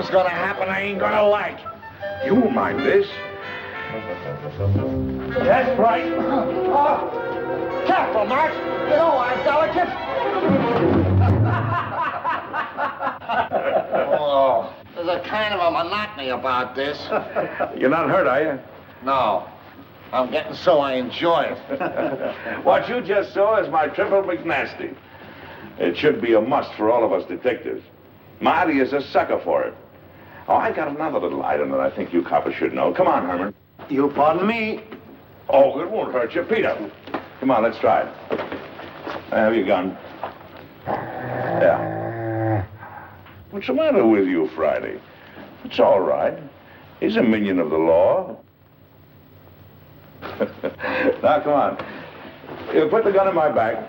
Something's gonna happen I ain't gonna like. You won't mind this. That's right. Careful, Max. You know I'm delicate. Oh, there's a kind of a monotony about this. You're not hurt, are you? No. I'm getting so I enjoy it. What you just saw is my triple McNasty. It should be a must for all of us detectives. Marty is a sucker for it. Oh, I got another little item that I think you coppers should know. Come on, Herman. You pardon me? Oh, it won't hurt you. Peter. Come on, let's try it. Have your gun. Yeah. What's the matter with you, Friday? It's all right. He's a minion of the law. Now, come on. You put the gun in my back.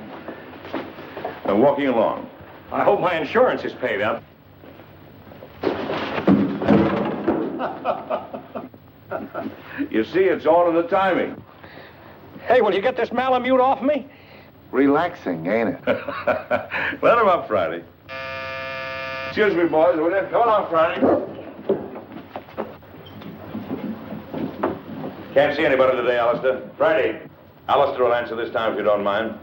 I'm walking along. I hope my insurance is paid up. You see, it's all in the timing. Hey, will you get this Malamute off me? Relaxing, ain't it? Let him up, Friday. Excuse me, boys, will you? Come on, Friday. Can't see anybody today, Alistair. Friday. Alistair will answer this time if you don't mind.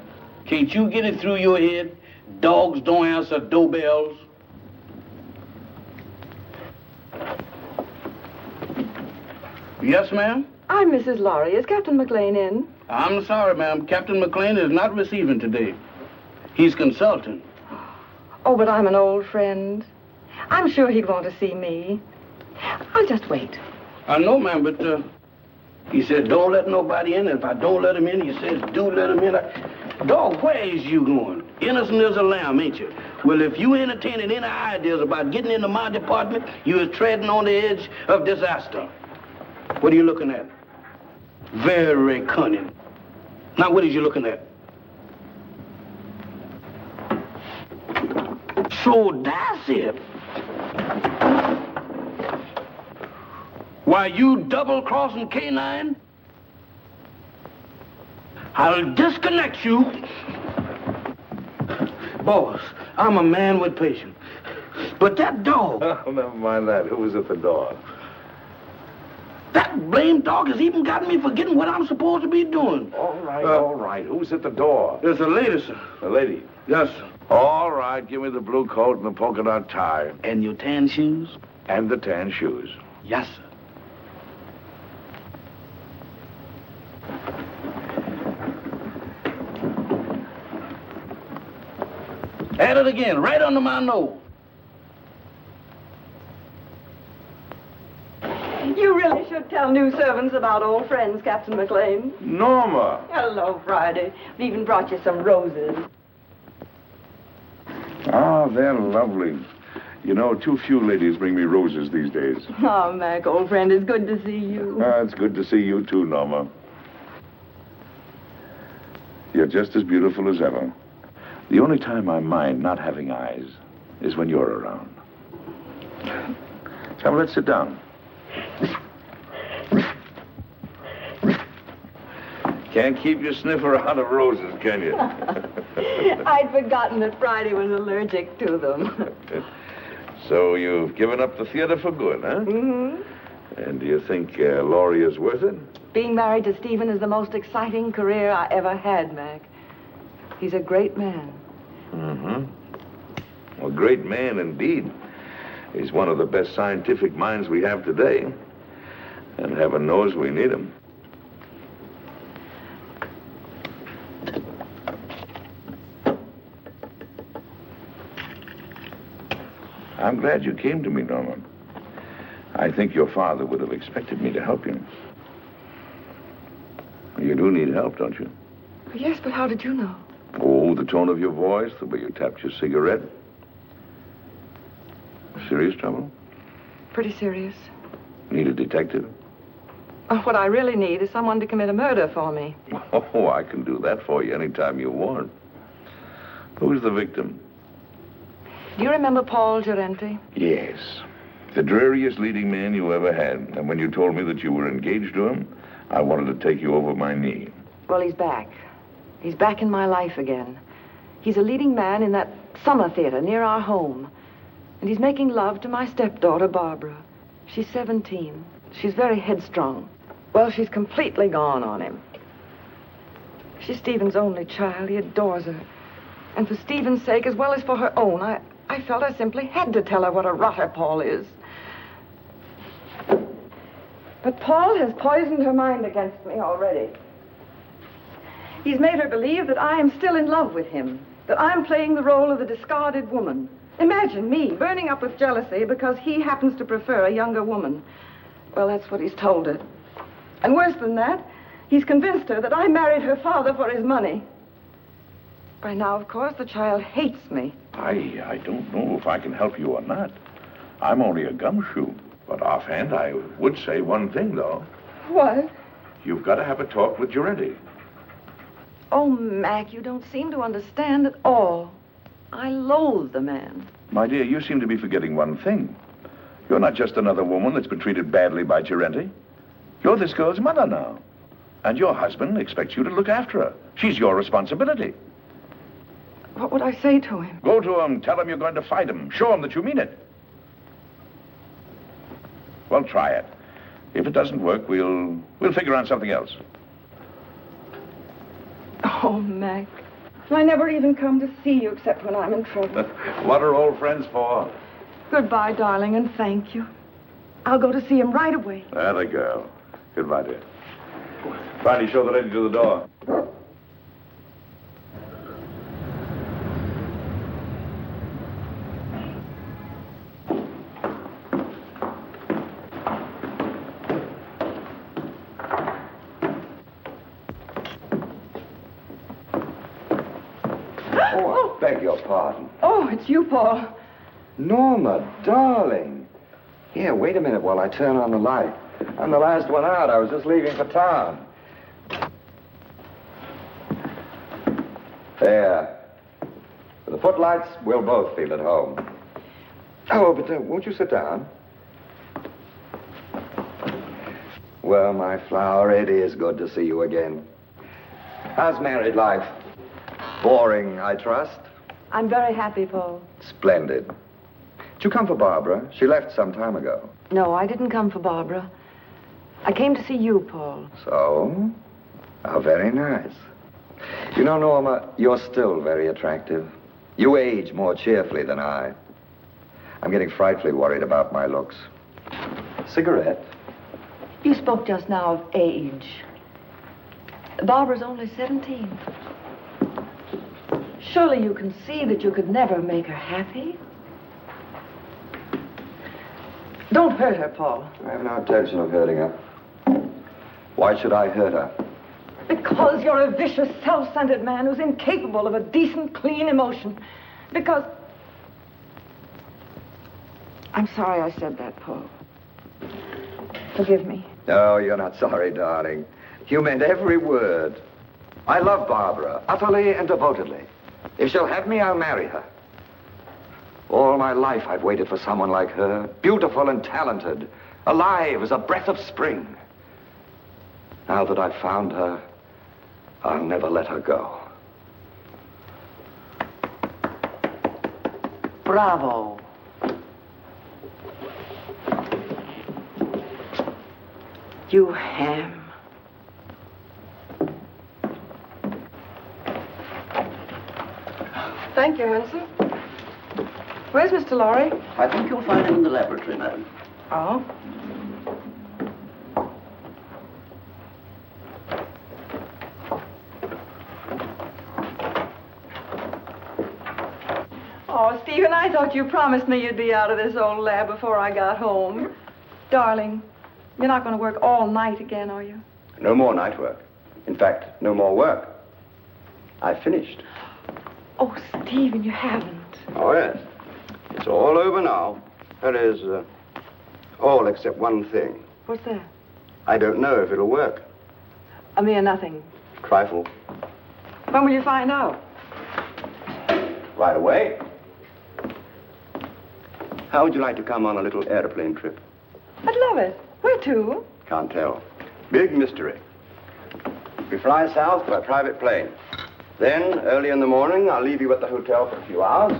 Can't you get it through your head? Dogs don't answer doorbells. Yes, ma'am? I'm Mrs. Laurie. Is Captain McLean in? I'm sorry, ma'am. Captain McLean is not receiving today. He's consulting. Oh, but I'm an old friend. I'm sure he'd want to see me. I'll just wait. I know, ma'am, but he said don't let nobody in. And if I don't let him in, he says do let him in. Dog, where is you going? Innocent as a lamb, ain't you? Well, if you entertaining any ideas about getting into my department, you is treading on the edge of disaster. What are you looking at? Very cunning. Now, what is you looking at? So that's it. Why, you double-crossing canine? I'll disconnect you. Boss, I'm a man with patience. But that dog... Oh, never mind that. Who was at the door? That blamed dog has even gotten me forgetting what I'm supposed to be doing. All right. Who's at the door? There's a lady, sir. The lady? Yes, sir. All right, give me the blue coat and the polka dot tie. And your tan shoes? And the tan shoes. Yes, sir. At it again, right under my nose. You really should tell new servants about old friends, Captain McLean. Norma! Hello, Friday. We even brought you some roses. Oh, they're lovely. You know, too few ladies bring me roses these days. Oh, Mac, old friend, it's good to see you. It's good to see you too, Norma. You're just as beautiful as ever. The only time I mind not having eyes is when you're around. Come, let's sit down. Can't keep your sniffer out of roses, can you? I'd forgotten that Friday was allergic to them. So you've given up the theater for good, huh? Mm-hmm. And do you think Laurie is worth it? Being married to Stephen is the most exciting career I ever had, Mac. He's a great man. Mm-hmm. A great man indeed. He's one of the best scientific minds we have today. And heaven knows we need him. I'm glad you came to me, Norma. I think your father would have expected me to help you. You do need help, don't you? Yes, but how did you know? Oh, the tone of your voice, the way you tapped your cigarette. Serious trouble? Pretty serious. Need a detective? What I really need is someone to commit a murder for me. Oh, I can do that for you anytime you want. Who's the victim? Do you remember Paul Gerenti? Yes. The dreariest leading man you ever had. And when you told me that you were engaged to him, I wanted to take you over my knee. Well, he's back. He's back in my life again. He's a leading man in that summer theater near our home. And he's making love to my stepdaughter, Barbara. She's 17. She's very headstrong. Well, she's completely gone on him. She's Stephen's only child. He adores her. And for Stephen's sake, as well as for her own, I felt I simply had to tell her what a rotter Paul is. But Paul has poisoned her mind against me already. He's made her believe that I am still in love with him, that I'm playing the role of the discarded woman. Imagine me burning up with jealousy because he happens to prefer a younger woman. Well, that's what he's told her. And worse than that, he's convinced her that I married her father for his money. By now, of course, the child hates me. I don't know if I can help you or not. I'm only a gumshoe. But offhand, I would say one thing, though. What? You've got to have a talk with Giretti. Oh, Mac, you don't seem to understand at all. I loathe the man. My dear, you seem to be forgetting one thing. You're not just another woman that's been treated badly by Giretti. You're this girl's mother now. And your husband expects you to look after her. She's your responsibility. What would I say to him? Go to him, tell him you're going to fight him. Show him that you mean it. Well, try it. If it doesn't work, we'll figure out something else. Oh, Mac. I never even come to see you except when I'm in trouble. What are old friends for? Goodbye, darling, and thank you. I'll go to see him right away. There girl. Goodbye, dear. Friday, show the lady to the door. Beg your pardon. Oh, it's you, Paul. Norma, darling. Here, wait a minute while I turn on the light. I'm the last one out. I was just leaving for town. There. With the footlights, we'll both feel at home. Oh, but won't you sit down? Well, my flower, it is good to see you again. How's married life? Boring, I trust? I'm very happy, Paul. Splendid. Did you come for Barbara? She left some time ago. No, I didn't come for Barbara. I came to see you, Paul. So? How very nice. You know, Norma, you're still very attractive. You age more cheerfully than I. I'm getting frightfully worried about my looks. Cigarette? You spoke just now of age. Barbara's only 17. Surely you can see that you could never make her happy. Don't hurt her, Paul. I have no intention of hurting her. Why should I hurt her? Because you're a vicious, self-centered man who's incapable of a decent, clean emotion. Because... I'm sorry I said that, Paul. Forgive me. No, you're not sorry, darling. You meant every word. I love Barbara, utterly and devotedly. If she'll have me, I'll marry her. All my life, I've waited for someone like her, beautiful and talented, alive as a breath of spring. Now that I've found her, I'll never let her go. Bravo. You ham. Thank you, Hanson. Where's Mr. Lorry? I think you'll find him in the laboratory, madam. Oh. Oh, Stephen, I thought you promised me you'd be out of this old lab before I got home. Darling, you're not going to work all night again, are you? No more night work. In fact, no more work. I've finished. Oh, Stephen, you haven't. Oh, yes. It's all over now. That is, all except one thing. What's that? I don't know if it'll work. A mere nothing. Trifle. When will you find out? Right away. How would you like to come on a little airplane trip? I'd love it. Where to? Can't tell. Big mystery. We fly south by private plane. Then, early in the morning, I'll leave you at the hotel for a few hours.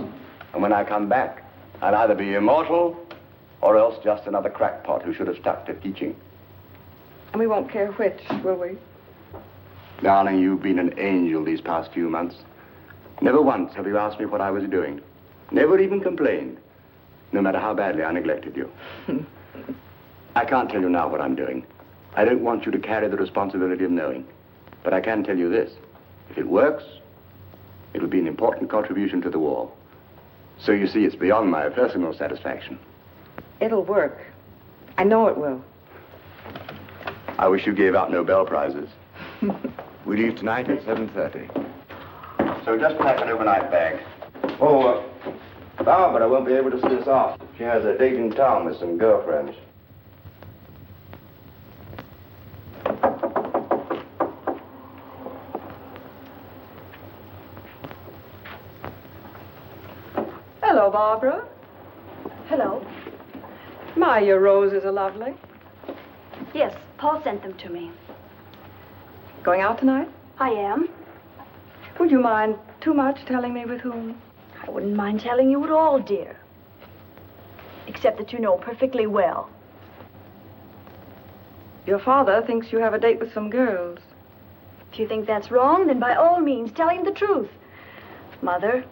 And when I come back, I'll either be immortal or else just another crackpot who should have stuck to teaching. And we won't care which, will we? Darling, you've been an angel these past few months. Never once have you asked me what I was doing. Never even complained, no matter how badly I neglected you. I can't tell you now what I'm doing. I don't want you to carry the responsibility of knowing. But I can tell you this. If it works, it'll be an important contribution to the war. So you see, it's beyond my personal satisfaction. It'll work. I know it will. I wish you gave out Nobel Prizes. We leave tonight at 7:30. So just pack an overnight bag. Oh, Barbara won't be able to see us off. She has a date in town with some girlfriends. Hello, Barbara. Hello. My, your roses are lovely. Yes, Paul sent them to me. Going out tonight? I am. Would you mind too much telling me with whom? I wouldn't mind telling you at all, dear. Except that you know perfectly well. Your father thinks you have a date with some girls. If you think that's wrong, then by all means, tell him the truth. Mother.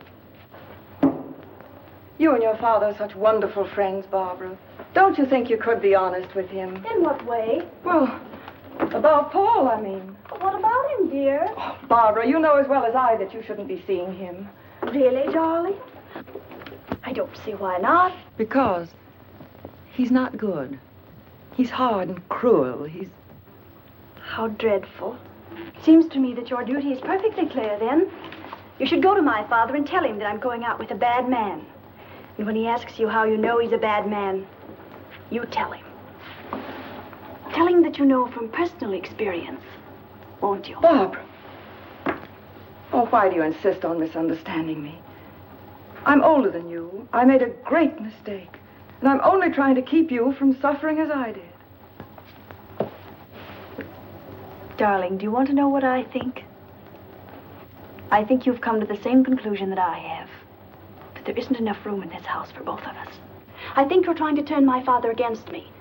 You and your father are such wonderful friends, Barbara. Don't you think you could be honest with him? In what way? Well, about Paul, I mean. What about him, dear? Oh, Barbara, you know as well as I that you shouldn't be seeing him. Really, darling? I don't see why not. Because he's not good. He's hard and cruel. He's... How dreadful. Seems to me that your duty is perfectly clear, then. You should go to my father and tell him that I'm going out with a bad man. And when he asks you how you know he's a bad man, you tell him. Tell him that you know from personal experience, won't you? Barbara. Oh, why do you insist on misunderstanding me? I'm older than you. I made a great mistake. And I'm only trying to keep you from suffering as I did. Darling, do you want to know what I think? I think you've come to the same conclusion that I have. That there isn't enough room in this house for both of us. I think you're trying to turn my father against me.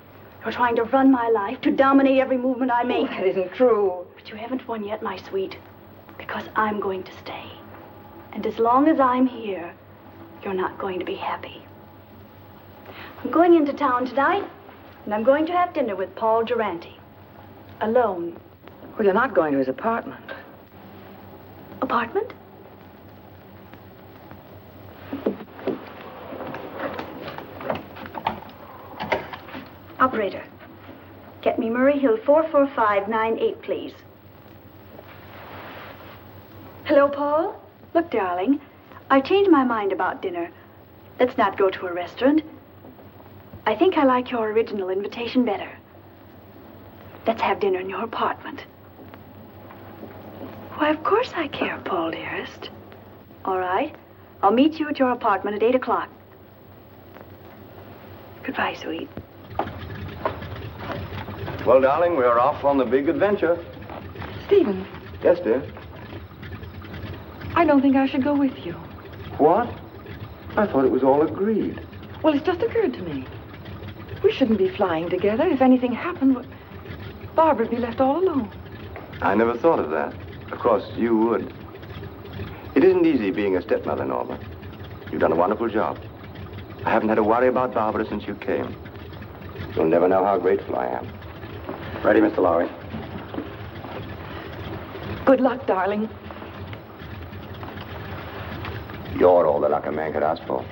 You're trying to run my life, to dominate every movement I make. Oh, that isn't true. But you haven't won yet, my sweet. Because I'm going to stay. And as long as I'm here, you're not going to be happy. I'm going into town tonight, and I'm going to have dinner with Paul Durante. Alone. Well, you're not going to his apartment. Apartment? Operator, get me Murray Hill 44598, please. Hello, Paul? Look, darling, I've changed my mind about dinner. Let's not go to a restaurant. I think I like your original invitation better. Let's have dinner in your apartment. Why, of course I care, Paul, dearest. All right. I'll meet you at your apartment at 8 o'clock. Goodbye, sweet. Well, darling, we're off on the big adventure. Stephen, Yes, dear. I don't think I should go with you. What? I thought it was all agreed. Well, it's just occurred to me. We shouldn't be flying together. If anything happened, Barbara would be left all alone. I never thought of that. Of course, you would. It isn't easy being a stepmother, Norma. You've done a wonderful job. I haven't had to worry about Barbara since you came. You'll never know how grateful I am. Ready, Mr. Lowry? Good luck, darling. You're all the luck a man could ask for.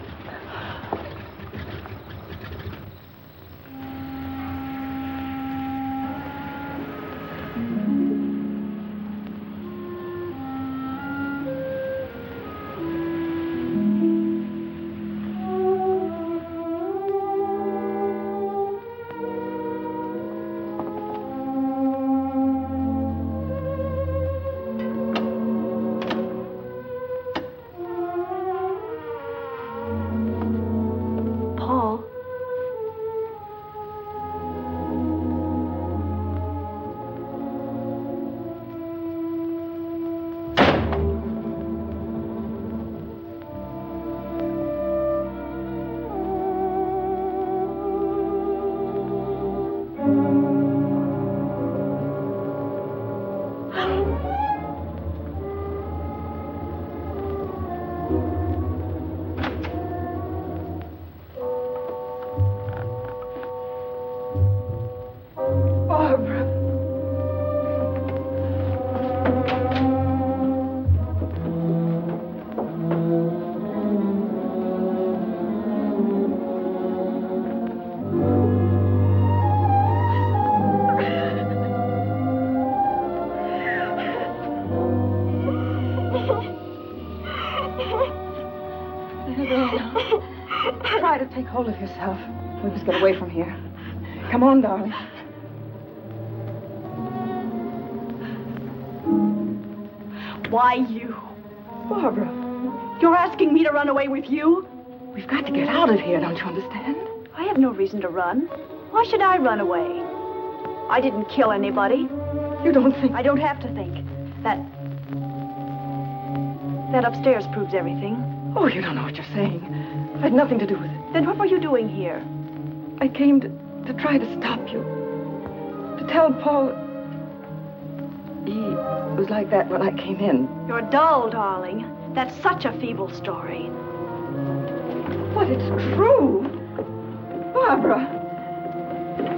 Take hold of yourself. We must get away from here. Come on, darling. Why you? Barbara, You're asking me to run away with you? we've got to get out of here, don't you understand? I have no reason to run. Why should I run away? I didn't kill anybody. You don't think... I don't have to think. That upstairs proves everything. Oh, you don't know what you're saying. I had nothing to do with it. Then what were you doing here? I came to try to stop you. To tell Paul... He was like that when I came in. You're dull, darling. That's such a feeble story. But it's true. Barbara.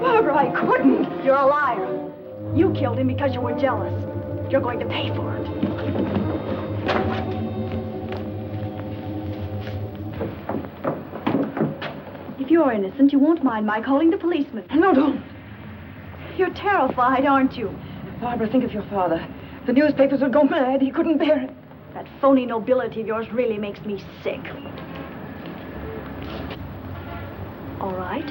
Barbara, I couldn't. You're a liar. You killed him because you were jealous. You're going to pay for it. If you're innocent, you won't mind my calling the policeman. No, don't. You're terrified, aren't you? Barbara, think of your father. The newspapers would go mad. He couldn't bear it. That phony nobility of yours really makes me sick. All right.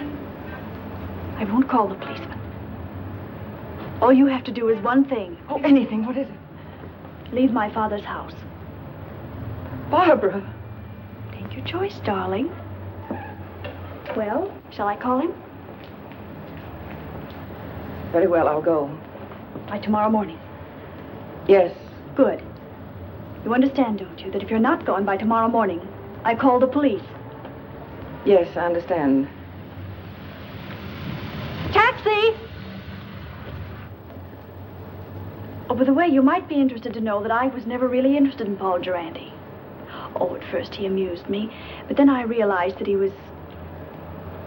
I won't call the policeman. All you have to do is one thing. Oh, anything. What is it? Leave my father's house. Barbara. Take your choice, darling. Well, shall I call him? Very well, I'll go. By tomorrow morning. Yes. Good. You understand, don't you, that if you're not gone by tomorrow morning, I call the police. Yes, I understand. Taxi! Oh, by the way, you might be interested to know that I was never really interested in Paul Durante. Oh, at first he amused me, but then I realized that he was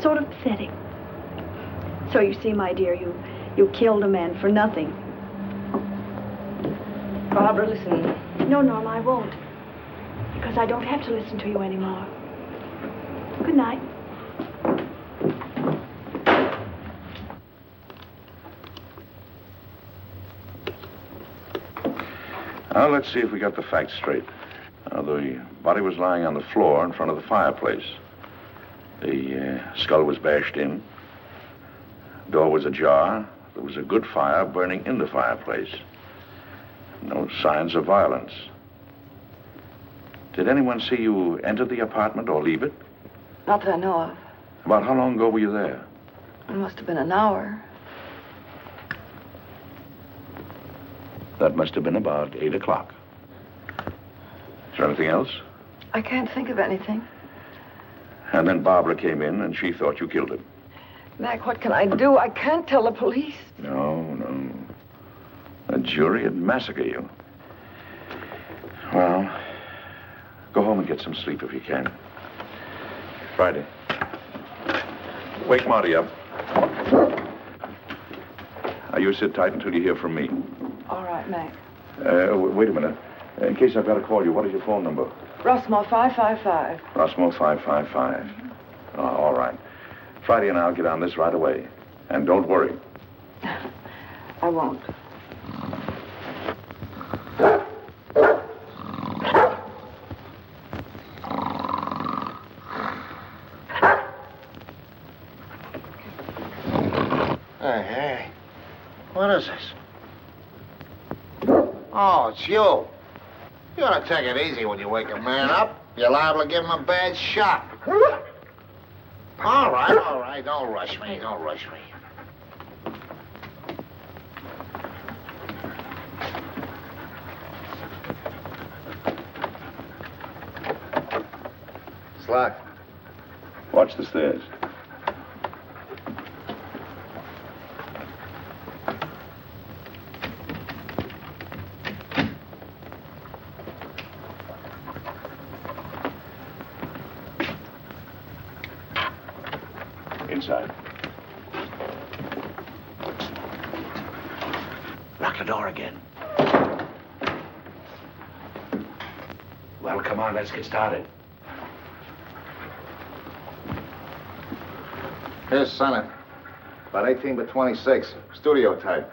sort of pathetic. So you see, my dear, you killed a man for nothing. Barbara, listen. No, Norma, I won't. Because I don't have to listen to you anymore. Good night. Now, let's see if we got the facts straight. The body was lying on the floor in front of the fireplace. The skull was bashed in. Door was ajar. There was a good fire burning in the fireplace. No signs of violence. Did anyone see you enter the apartment or leave it? Not that I know of. About how long ago were you there? It must have been an hour. That must have been about 8 o'clock. Is there anything else? I can't think of anything. And then Barbara came in and she thought you killed him. Mac, what can I do? I can't tell the police. No. A jury would massacre you. Well, go home and get some sleep if you can. Friday. Wake Marty up. You sit tight until you hear from me. All right, Mac. Wait a minute. In case I've got to call you, what is your phone number? Rossmore 555. Rossmore 555. Oh, all right. Friday and I'll get on this right away. And don't worry. I won't. Hey. What is this? Oh, it's you. You ought to take it easy when you wake a man up. You're liable to give him a bad shock. All right. Don't rush me. It's locked. Watch the stairs. Inside. Lock the door again. Well, come on, let's get started. Here's Senate. About 18 by 26. Studio type.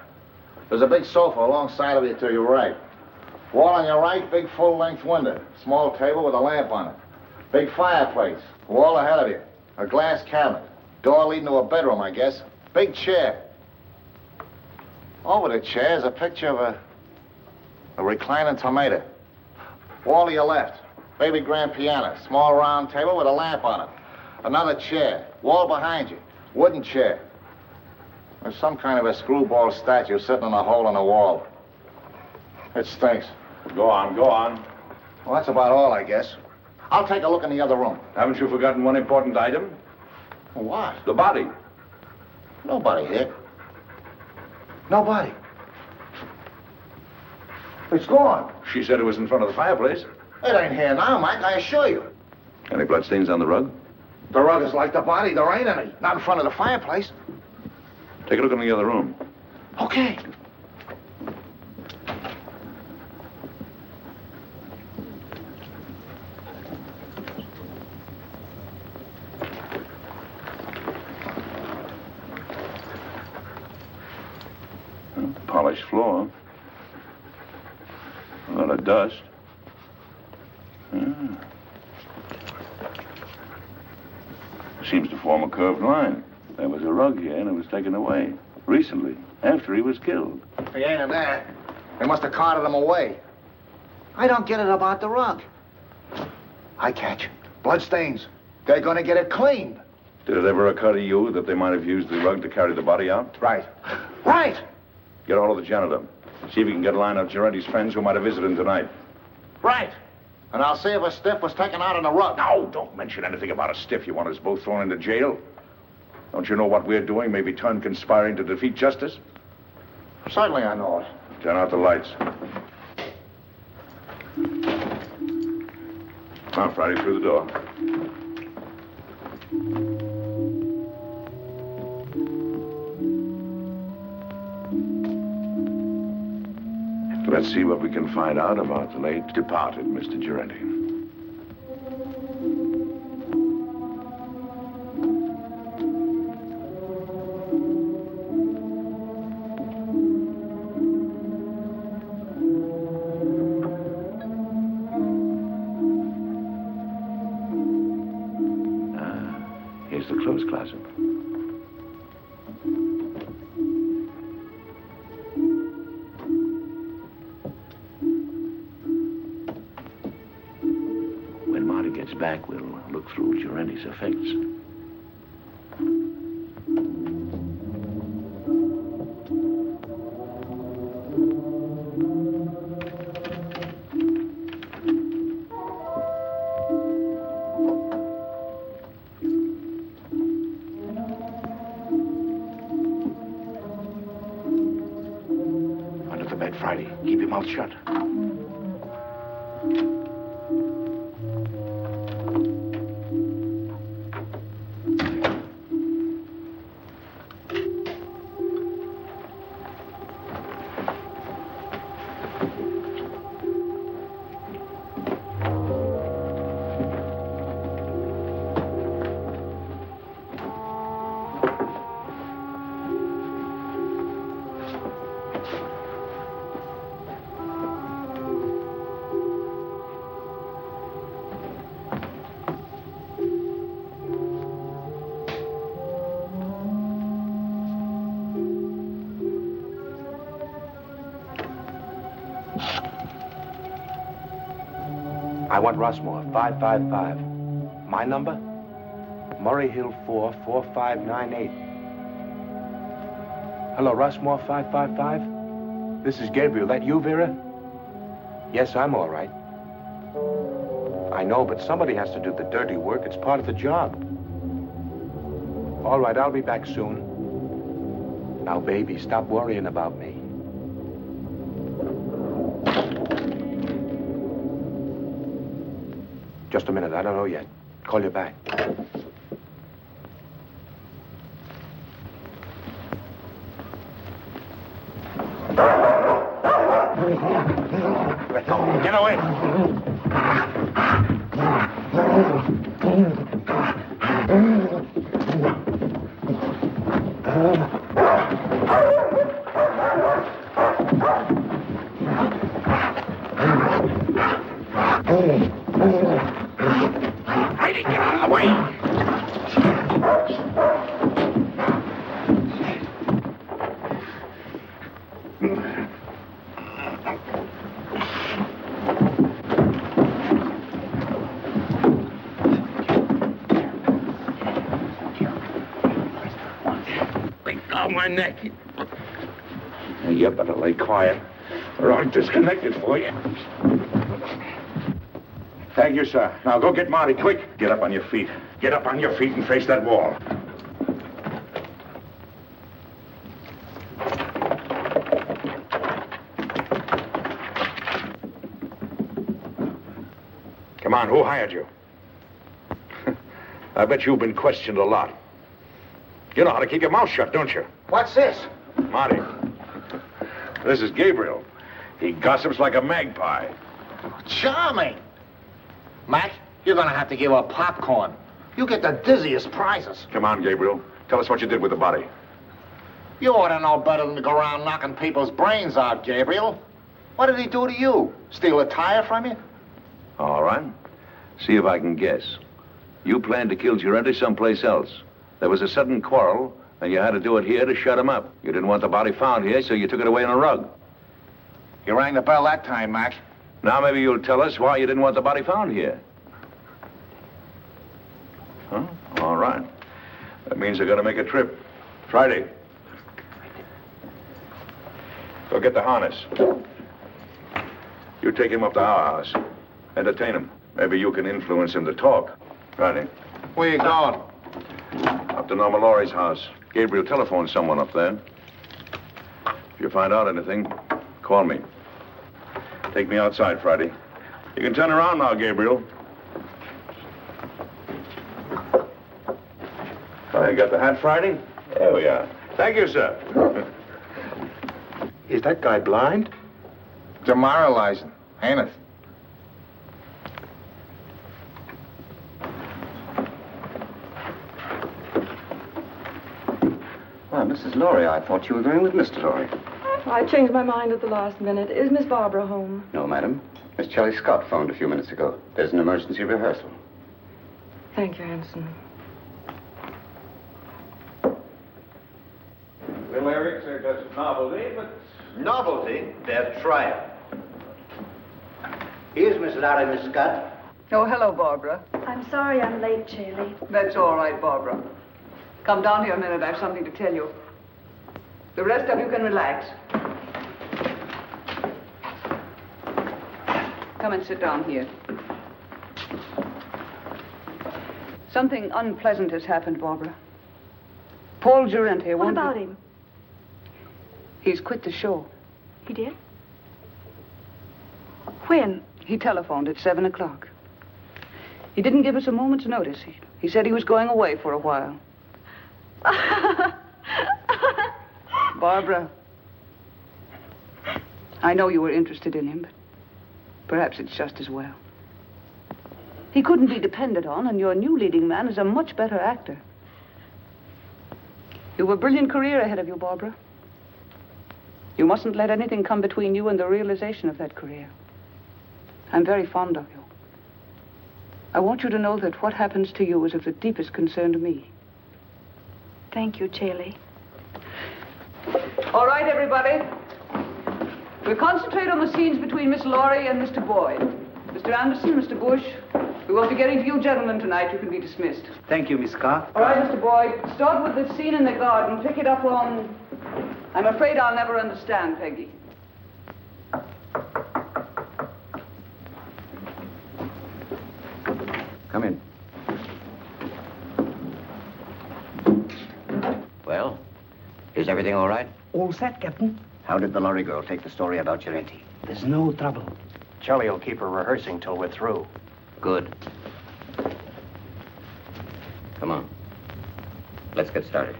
There's a big sofa alongside of you to your right. Wall on your right, big full-length window. Small table with a lamp on it. Big fireplace. Wall ahead of you. A glass cabinet. Door leading to a bedroom, I guess. Big chair. Over the chair is a picture of a reclining tomato. Wall to your left. Baby grand piano. Small round table with a lamp on it. Another chair. Wall behind you. Wooden chair. There's some kind of a screwball statue sitting in a hole in the wall. It stinks. Go on, go on. Well, that's about all, I guess. I'll take a look in the other room. Haven't you forgotten one important item? What? The body. Nobody here. Nobody. It's gone. She said it was in front of the fireplace. It ain't here now, Mike, I assure you. Any bloodstains on the rug? The rug is like the body. There ain't any. Not in front of the fireplace. Take a look in the other room. Okay. Polished floor. A lot of dust. Seems to form a curved line. There was a rug here and it was taken away. Recently, after he was killed. He ain't in there. They must have carted him away. I don't get it about the rug. I catch. Bloodstains. They're gonna get it cleaned. Did it ever occur to you that they might have used the rug to carry the body out? Right. Right! Get hold of the janitor. See if you can get a line of Giretti's friends who might have visited him tonight. Right. And I'll see if a stiff was taken out on the rug. No, don't mention anything about a stiff. You want us both thrown into jail? Don't you know what we're doing may be turned conspiring to defeat justice? Certainly I know it. Turn out the lights. Now, Friday, through the door. Let's see what we can find out about the late departed Mr. Giretti. Here's the clothes closet. When Marty gets back, we'll look through Giretti's effects. Friday. Keep your mouth shut. I want Rossmore, 555. My number? Murray Hill 4, 4598. Hello, Rossmore, 555? This is Gabriel. That you, Vera? Yes, I'm all right. I know, but somebody has to do the dirty work. It's part of the job. All right, I'll be back soon. Now, baby, stop worrying about me. Just a minute, I don't know yet. Call you back. Let go. Get away. Get out of the way. my neck. You better lay quiet, or I'll disconnect it for you. Thank you, sir. Now go get Marty, quick. Get up on your feet. Get up on your feet and face that wall. Come on, who hired you? I bet you've been questioned a lot. You know how to keep your mouth shut, don't you? What's this? Marty, this is Gabriel. He gossips like a magpie. Charming. Mac, you're gonna have to give up popcorn. You get the dizziest prizes. Come on, Gabriel. Tell us what you did with the body. You ought to know better than to go around knocking people's brains out, Gabriel. What did he do to you? Steal a tire from you? All right. See if I can guess. You planned to kill Girenti someplace else. There was a sudden quarrel, and you had to do it here to shut him up. You didn't want the body found here, so you took it away in a rug. You rang the bell that time, Mac. Now maybe you'll tell us why you didn't want the body found here. Huh? All right. That means they're gonna make a trip. Friday. Go get the harness. You take him up to our house. Entertain him. Maybe you can influence him to talk. Friday. Where you going? Up to Norma Laurie's house. Gabriel telephoned someone up there. If you find out anything, call me. Take me outside, Friday. You can turn around now, Gabriel. Oh, you got the hat, Friday? There we are. Thank you, sir. Is that guy blind? Demoralizing, ain't it? Why, Mrs. Laurie, I thought you were going with Mr. Laurie. I changed my mind at the last minute. Is Miss Barbara home? No, madam. Miss Shelley Scott phoned a few minutes ago. There's an emergency rehearsal. Thank you, Anson. The lyrics are just novelty, but... Novelty? They'll try it. Here's Miss Laurie, Miss Scott. Oh, hello, Barbara. I'm sorry I'm late, Shirley. That's all right, Barbara. Come down here a minute. I have something to tell you. The rest of you can relax. Come and sit down here. Something unpleasant has happened, Barbara. Paul Girenti. What about him? He's quit the show. He did? When? He telephoned at 7 o'clock. He didn't give us a moment's notice. He said he was going away for a while. Barbara, I know you were interested in him, but perhaps it's just as well. He couldn't be depended on, and your new leading man is a much better actor. You have a brilliant career ahead of you, Barbara. You mustn't let anything come between you and the realization of that career. I'm very fond of you. I want you to know that what happens to you is of the deepest concern to me. Thank you, Shirley. All right, everybody. We'll concentrate on the scenes between Miss Laurie and Mr. Boyd. Mr. Anderson, Mr. Bush, we won't be getting to you gentlemen tonight. You can be dismissed. Thank you, Miss Scott. All right, Mr. Boyd, start with the scene in the garden. Pick it up on... I'm afraid I'll never understand, Peggy. Come in. Well, is everything all right? All set, Captain. How did the lorry girl take the story about Girenti? There's no trouble. Charlie will keep her rehearsing till we're through. Good. Come on. Let's get started.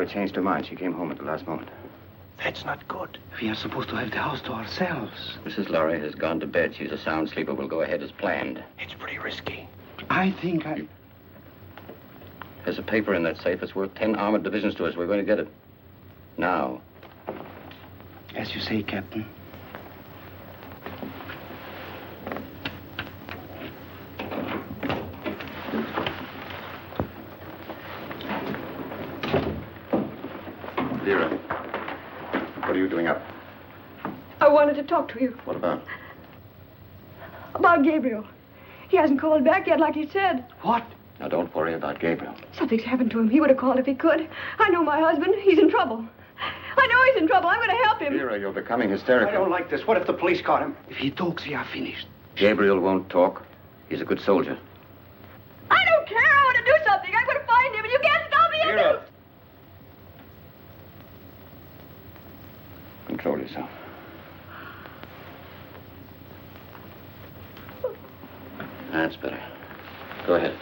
Changed her mind. She came home at the last moment. That's not good. We are supposed to have the house to ourselves. Mrs. Laurie has gone to bed. She's a sound sleeper. We'll go ahead as planned. It's pretty risky. I think There's a paper in that safe. It's worth 10 armored divisions to us. We're going to get it. Now. As you say, Captain. Vera, what are you doing up? I wanted to talk to you What about? about Gabriel. He hasn't called back yet, like he said. What? Now, don't worry about Gabriel. Something's happened to him. He would have called if he could. I know my husband. He's in trouble. I know he's in trouble. I'm going to help him. Vera, you're becoming hysterical. I don't like this. What if the police caught him? If he talks, we are finished. Gabriel won't talk. He's a good soldier. I don't care. I want to do something. I'm going to find him, and you can't stop me. Vera! Control yourself. That's better. Go ahead.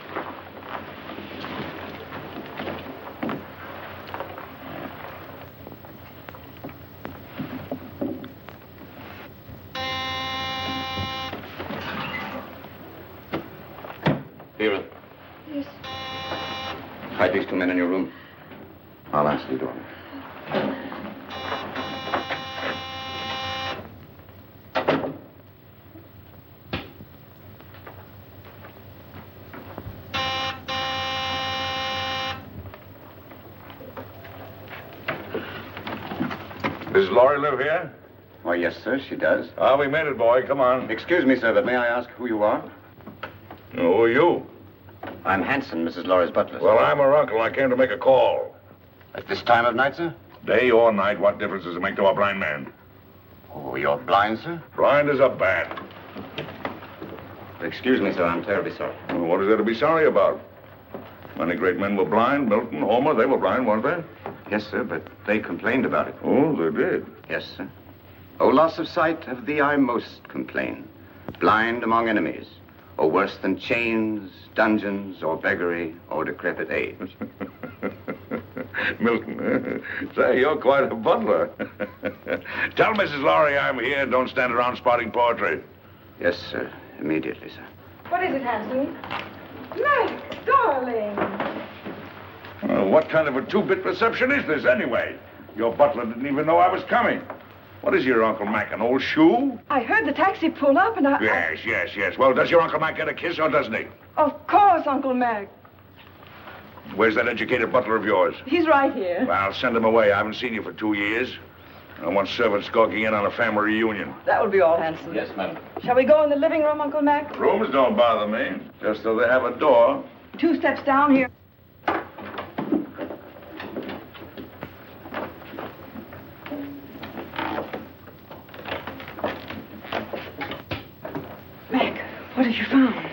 Vera. Yes. Hide these two men in your room. I'll answer the door. Does Laurie live here? Why, yes, sir, she does. Ah, we made it, boy. Come on. Excuse me, sir, but may I ask who you are? Who are you? I'm Hanson, Mrs. Laurie's butler. Well, I'm her uncle. I came to make a call. At this time of night, sir? Day or night, what difference does it make to a blind man? Oh, you're blind, sir? Blind as a bat. Excuse me, sir, I'm terribly sorry. Well, what is there to be sorry about? Many great men were blind. Milton, Homer, they were blind, weren't they? Yes, sir, but they complained about it. Oh, they did? Yes, sir. Oh, loss of sight, of thee I most complain. Blind among enemies, or worse than chains, dungeons, or beggary, or decrepit age. Milton, say, you're quite a butler. Tell Mrs. Laurie I'm here. Don't stand around spouting poetry. Yes, sir. Immediately, sir. What is it, Hanson? Mac, darling. What kind of a two-bit reception is this, anyway? Your butler didn't even know I was coming. What is your Uncle Mac, an old shoe? I heard the taxi pull up, and Yes. Well, does your Uncle Mac get a kiss, or doesn't he? Of course, Uncle Mac. Where's that educated butler of yours? He's right here. Well, send him away. I haven't seen you for 2 years. I want servants gawking in on a family reunion. That will be all, Hanson. Yes, madam. Shall we go in the living room, Uncle Mac? Rooms don't bother me, just so they have a door. 2 steps down here. Mac, what have you found?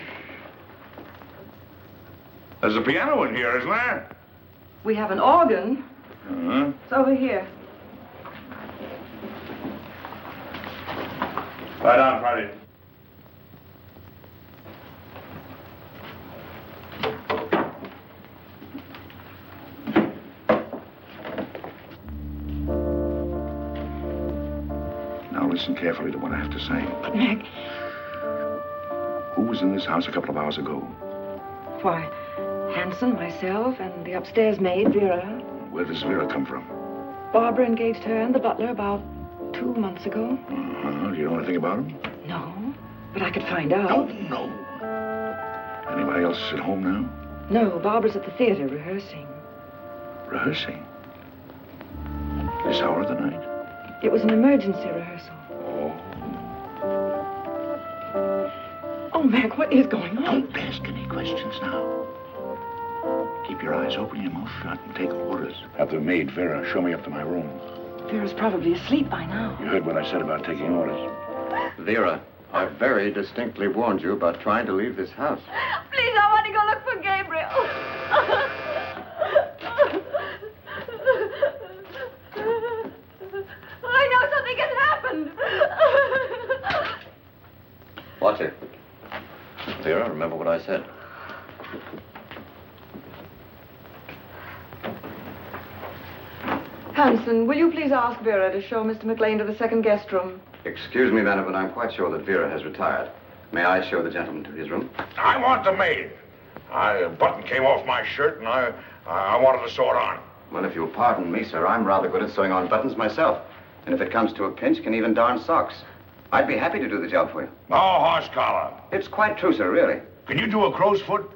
There's a piano in here, isn't there? We have an organ. Uh-huh. It's over here. Lie down, Friday. Now listen carefully to what I have to say. But, Mac... Who was in this house a couple of hours ago? Why, Hanson, myself, and the upstairs maid, Vera. Where does Vera come from? Barbara engaged her and the butler about 2 months ago. Do you know anything about him? No, but I could find out. No. Anybody else at home now? No, Barbara's at the theater rehearsing. Rehearsing? This hour of the night? It was an emergency rehearsal. Oh, Mac, what is going on? Don't ask any questions now. Keep your eyes open, your mouth shut, and take orders. Have the maid, Vera, show me up to my room. Vera's probably asleep by now. You heard what I said about taking orders. Vera, I very distinctly warned you about trying to leave this house. Please, I want to go look for Gabriel. I know something has happened. Watch it. Vera, remember what I said. Hanson, will you please ask Vera to show Mr. McLean to the second guest room? Excuse me, madam, but I'm quite sure that Vera has retired. May I show the gentleman to his room? I want the maid. A button came off my shirt, and I wanted to sew it on. Well, if you'll pardon me, sir, I'm rather good at sewing on buttons myself. And if it comes to a pinch, can even darn socks. I'd be happy to do the job for you. No horse collar. It's quite true, sir, really. Can you do a crow's foot?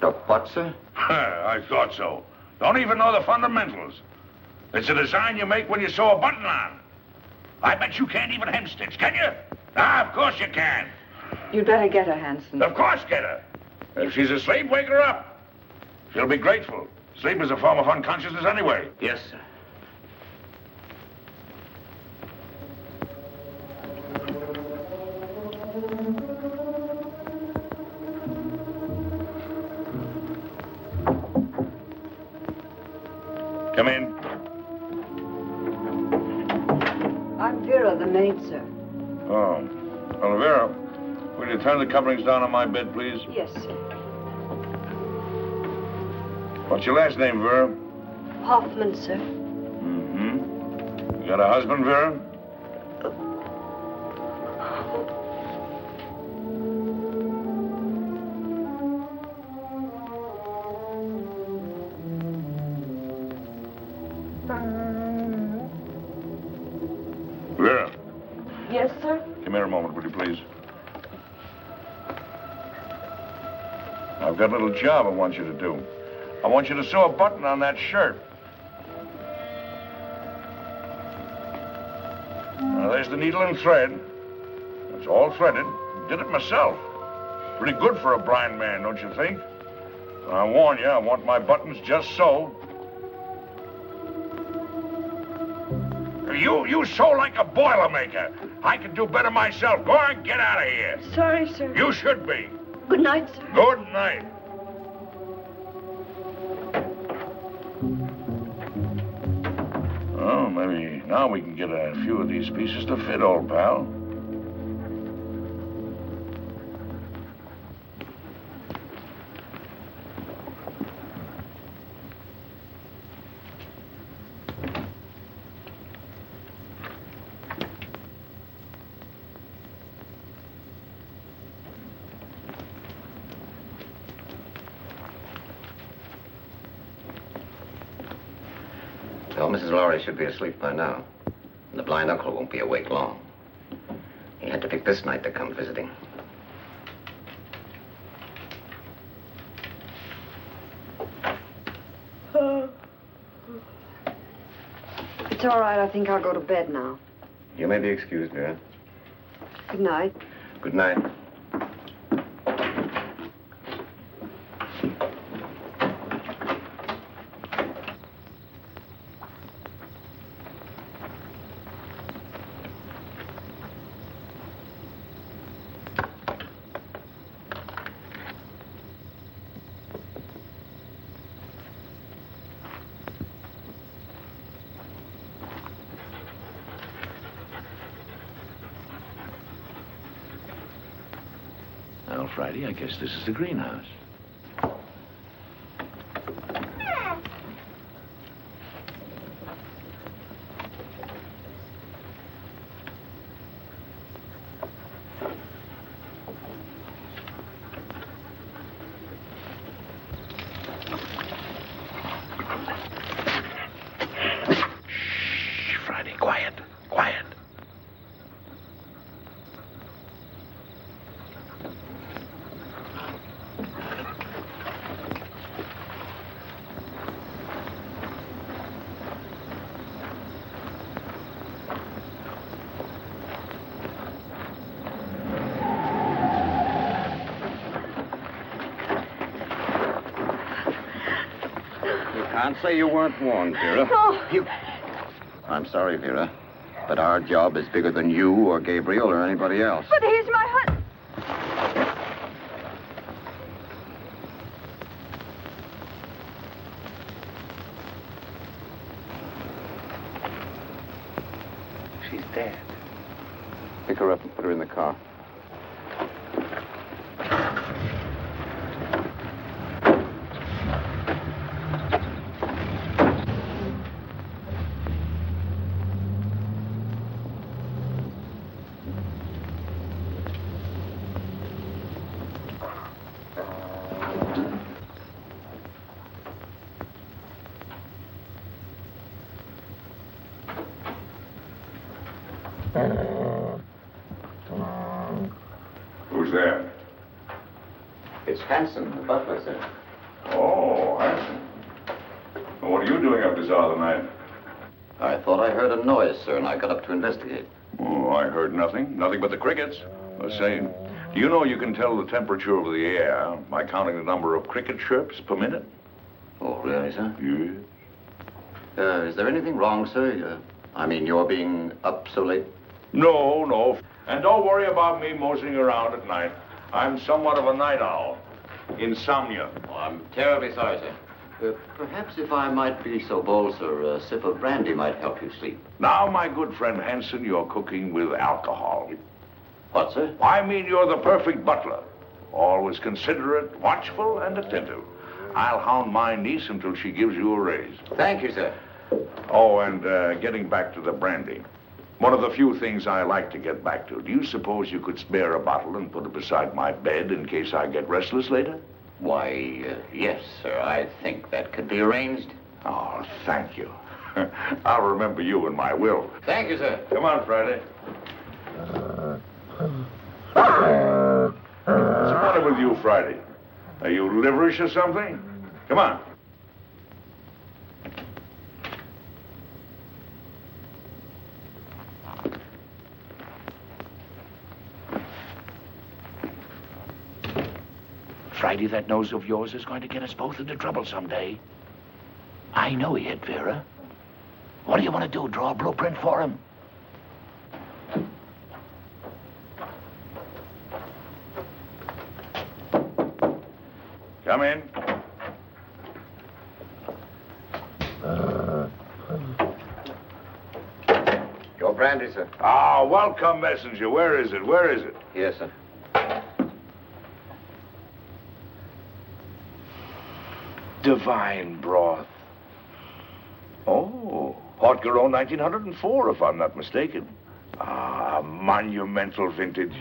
The what, sir? I thought so. Don't even know the fundamentals. It's a design you make when you sew a button on. I bet you can't even hem stitch, can you? Ah, of course you can. You'd better get her, Hanson. Of course get her. If she's asleep, wake her up. She'll be grateful. Sleep is a form of unconsciousness anyway. Yes, sir. Come in. I'm Vera, the maid, sir. Oh. Well, Vera, will you turn the coverings down on my bed, please? Yes, sir. What's your last name, Vera? Hoffman, sir. Mm-hmm. You got a husband, Vera? Vera, Yes, sir? come here a moment, would you please? I've got a little job I want you to do. I want you to sew a button on that shirt. Now, there's the needle and thread. It's all threaded. Did it myself. Pretty good for a blind man, don't you think? So I warn you, I want my buttons just so. You sew like a Boilermaker. I can do better myself. Go on, get out of here. Sorry, sir. You should be. Good night, sir. Good night. Well, maybe now we can get a few of these pieces to fit, old pal. Well, Mrs. Lowry should be asleep by now. And the blind uncle won't be awake long. He had to pick this night to come visiting. It's all right. I think I'll go to bed now. You may be excused, Vera. Good night. Good night. Well, Friday, I guess this is the greenhouse. Shh, Friday, quiet, quiet. Can't say you weren't warned, Vera. No. I'm sorry, Vera, but our job is bigger than you or Gabriel or anybody else. But he's my husband. She's dead. Pick her up and put her in the car. Who's there? It's Hanson, the butler, sir. Oh, Hanson. Well, what are you doing up this hour of the night? I thought I heard a noise, sir, and I got up to investigate. Oh, I heard nothing. Nothing but the crickets. I say, do you know you can tell the temperature of the air by counting the number of cricket chirps per minute? Oh, really, sir? Yes. Is there anything wrong, sir? I mean, you're being up so late? No, no. And don't worry about me moseying around at night. I'm somewhat of a night owl. Insomnia. Oh, I'm terribly sorry, sir. Perhaps if I might be so bold, sir, a sip of brandy might help you sleep. Now, my good friend Hanson, you're cooking with alcohol. What, sir? I mean, you're the perfect butler. Always considerate, watchful, and attentive. I'll hound my niece until she gives you a raise. Thank you, sir. Oh, and getting back to the brandy. One of the few things I like to get back to. Do you suppose you could spare a bottle and put it beside my bed in case I get restless later? Why, yes, sir. I think that could be arranged. Oh, thank you. I'll remember you in my will. Thank you, sir. Come on, Friday. What's the matter with you, Friday? Are you liverish or something? Come on. Friday, that nose of yours is going to get us both into trouble someday. I know he hit Vera. What do you want to do, draw a blueprint for him? Come in. Your brandy, sir. Ah, welcome, messenger. Where is it? Where is it? Yes, sir. Divine broth. Oh, Haute Garonne 1904, if I'm not mistaken. Ah, monumental vintage.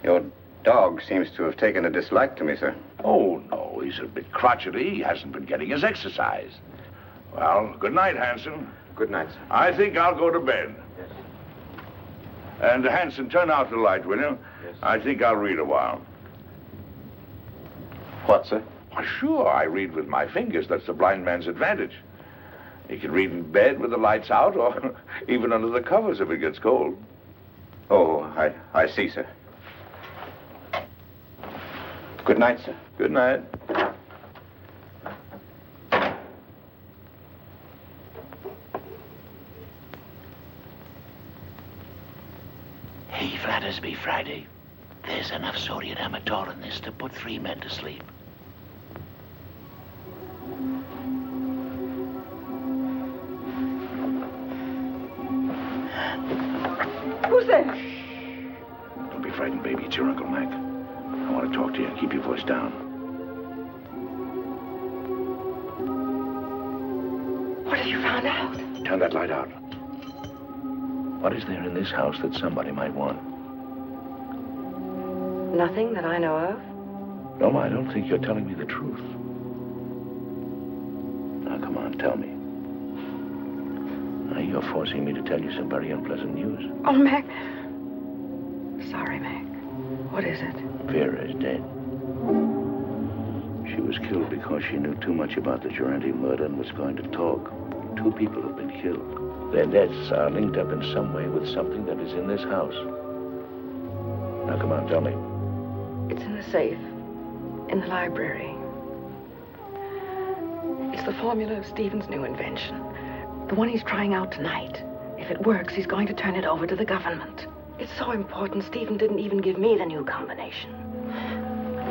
Your dog seems to have taken a dislike to me, sir. Oh, no, he's a bit crotchety. He hasn't been getting his exercise. Well, good night, Hanson. Good night, sir. I think I'll go to bed. Yes. And, Hanson, turn out the light, will you? Yes. I think I'll read a while. What, sir? Why, sure, I read with my fingers. That's the blind man's advantage. He can read in bed with the lights out or even under the covers if it gets cold. Oh, I see, sir. Good night, sir. Good night. Hey, Flattersby, Friday. There's enough sodium amytal in this to put 3 men to sleep. Who's there? Don't be frightened, baby. It's your Uncle Mac. I want to talk to you. Keep your voice down. What have you found out? Turn that light out. What is there in this house that somebody might want? Nothing that I know of. No, I don't think you're telling me the truth. Now, come on, tell me. Now, you're forcing me to tell you some very unpleasant news. Oh, Mac. Sorry, Mac. What is it? Vera is dead. She was killed because she knew too much about the Durante murder and was going to talk. 2 people have been killed. Their deaths are linked up in some way with something that is in this house. Now, come on, tell me. It's in the safe. In the library. It's the formula of Stephen's new invention. The one he's trying out tonight. If it works, he's going to turn it over to the government. It's so important, Stephen didn't even give me the new combination.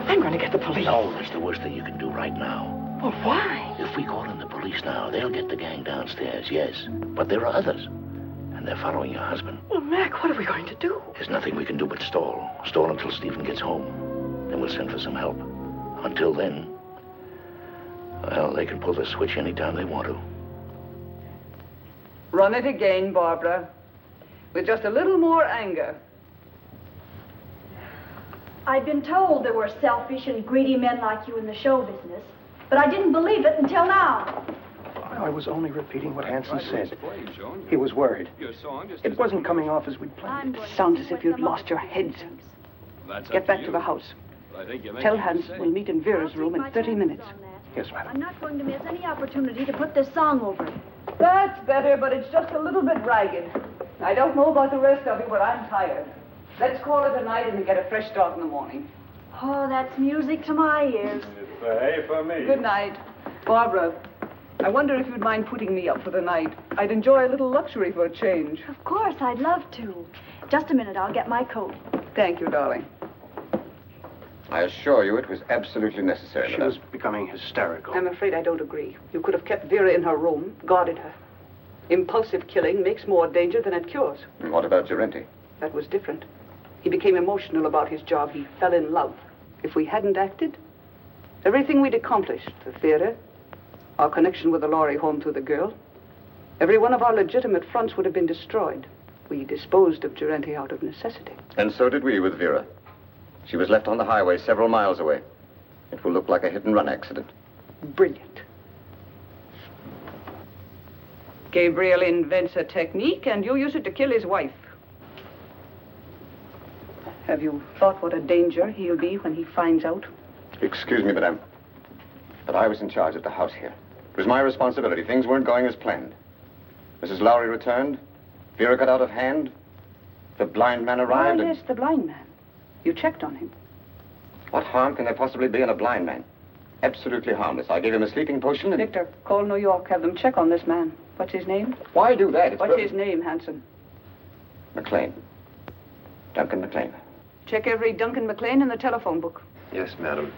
I'm going to get the police. No, that's the worst thing you can do right now. Well, why? If we call in the police now, they'll get the gang downstairs, yes. But there are others. And they're following your husband. Well, Mac, what are we going to do? There's nothing we can do but stall. Stall until Stephen gets home. Then we'll send for some help. Until then, well, they can pull the switch anytime they want to. Run it again, Barbara. With just a little more anger. I'd been told there were selfish and greedy men like you in the show business, but I didn't believe it until now. I was only repeating what Hanson said. He was worried. It wasn't coming off as we'd planned. It sounds as if you'd lost your heads. Get back to the house. Tell Hanson we'll meet in Vera's room in 30 minutes. Yes, madam. I'm not going to miss any opportunity to put this song over. That's better, but it's just a little bit ragged. I don't know about the rest of you, but I'm tired. Let's call it a night and get a fresh start in the morning. Oh, that's music to my ears. It's A for me. Good night. Barbara, I wonder if you'd mind putting me up for the night. I'd enjoy a little luxury for a change. Of course, I'd love to. Just a minute, I'll get my coat. Thank you, darling. I assure you it was absolutely necessary. She was becoming hysterical. I'm afraid I don't agree. You could have kept Vera in her room, guarded her. Impulsive killing makes more danger than it cures. And what about Gerenti? That was different. He became emotional about his job. He fell in love. If we hadn't acted, everything we'd accomplished, the theater, our connection with the Lorry home through the girl, every one of our legitimate fronts would have been destroyed. We disposed of Gerenti out of necessity. And so did we with Vera. She was left on the highway several miles away. It will look like a hit-and-run accident. Brilliant. Gabriel invents a technique, and you use it to kill his wife. Have you thought what a danger he'll be when he finds out? Excuse me, madame, but I was in charge of the house here. It was my responsibility. Things weren't going as planned. Mrs. Lowry returned. Vera got out of hand. The blind man arrived. Oh, yes, the blind man. You checked on him. What harm can there possibly be in a blind man? Absolutely harmless. I gave him a sleeping potion and... Victor, call New York. Have them check on this man. What's his name? Why do that? What's his name, Hanson? McLean. Duncan McLean. Check every Duncan McLean in the telephone book. Yes, madam.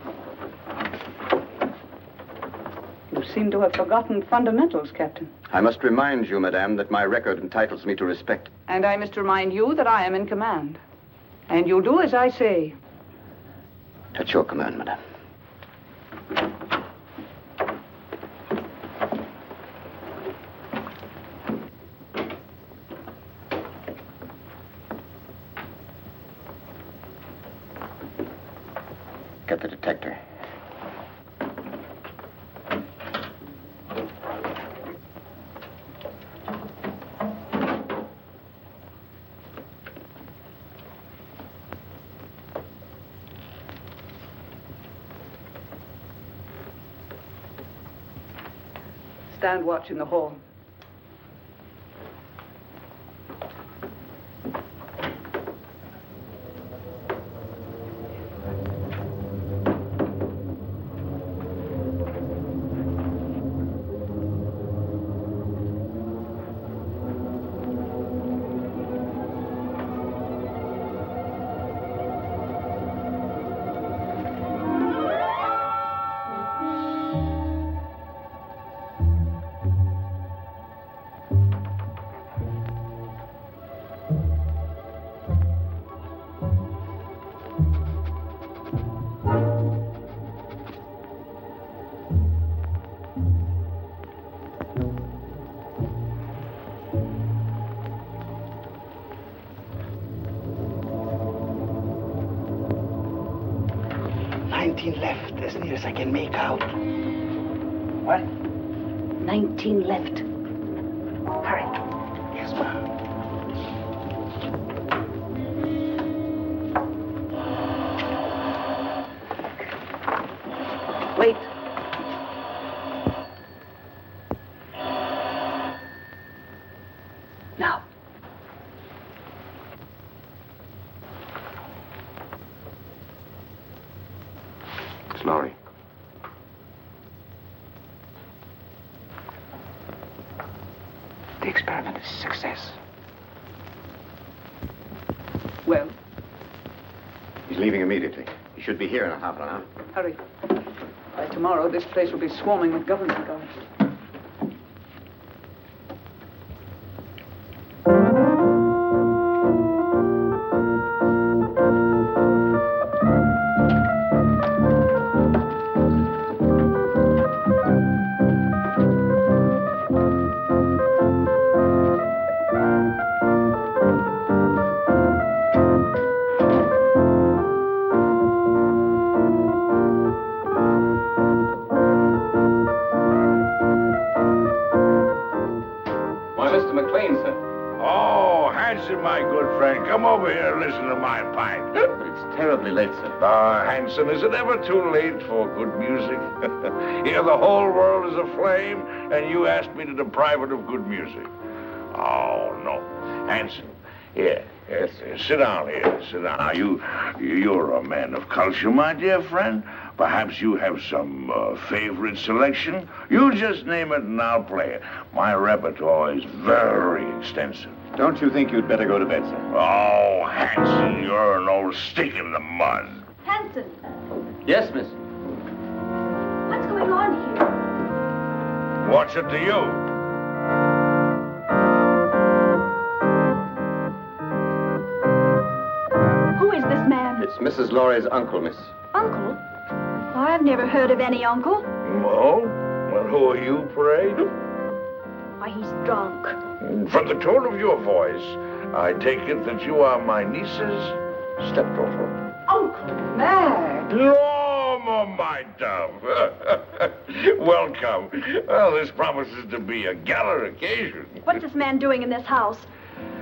You seem to have forgotten fundamentals, Captain. I must remind you, madame, that my record entitles me to respect. And I must remind you that I am in command. And you'll do as I say. At your command, madame. Get the detector. Stand watch in the hall. Left, as near as I can make out. What? 19 left. Hurry. Yes, ma'am. Wait. Now. Miss Lowry. The experiment is a success. Well? He's leaving immediately. He should be here in a half an hour. Hurry. By tomorrow, this place will be swarming with government guards. Why, Mr. McLean, sir. Oh, Hanson, my good friend, come over here and listen to my pipe. But it's terribly late, sir. Hanson, is it ever too late for good music? Here the whole world is aflame, and you ask me to deprive it of good music. Oh, no. Hanson, here, sit down here, sit down. Now, you're a man of culture, my dear friend. Perhaps you have some favorite selection. You just name it and I'll play it. My repertoire is very extensive. Don't you think you'd better go to bed, sir? Oh, Hanson, you're an old stick in the mud. Hanson, Yes, miss. what's going on here? What's it to you? Who is this man? It's Mrs. Laurie's uncle, miss. Uncle? I've never heard of any uncle. Oh? Well, who are you, pray? Why, he's drunk. From the tone of your voice, I take it that you are my niece's stepdaughter. Uncle Mac! Oh, my dove. Welcome. Well, this promises to be a gala occasion. What's this man doing in this house?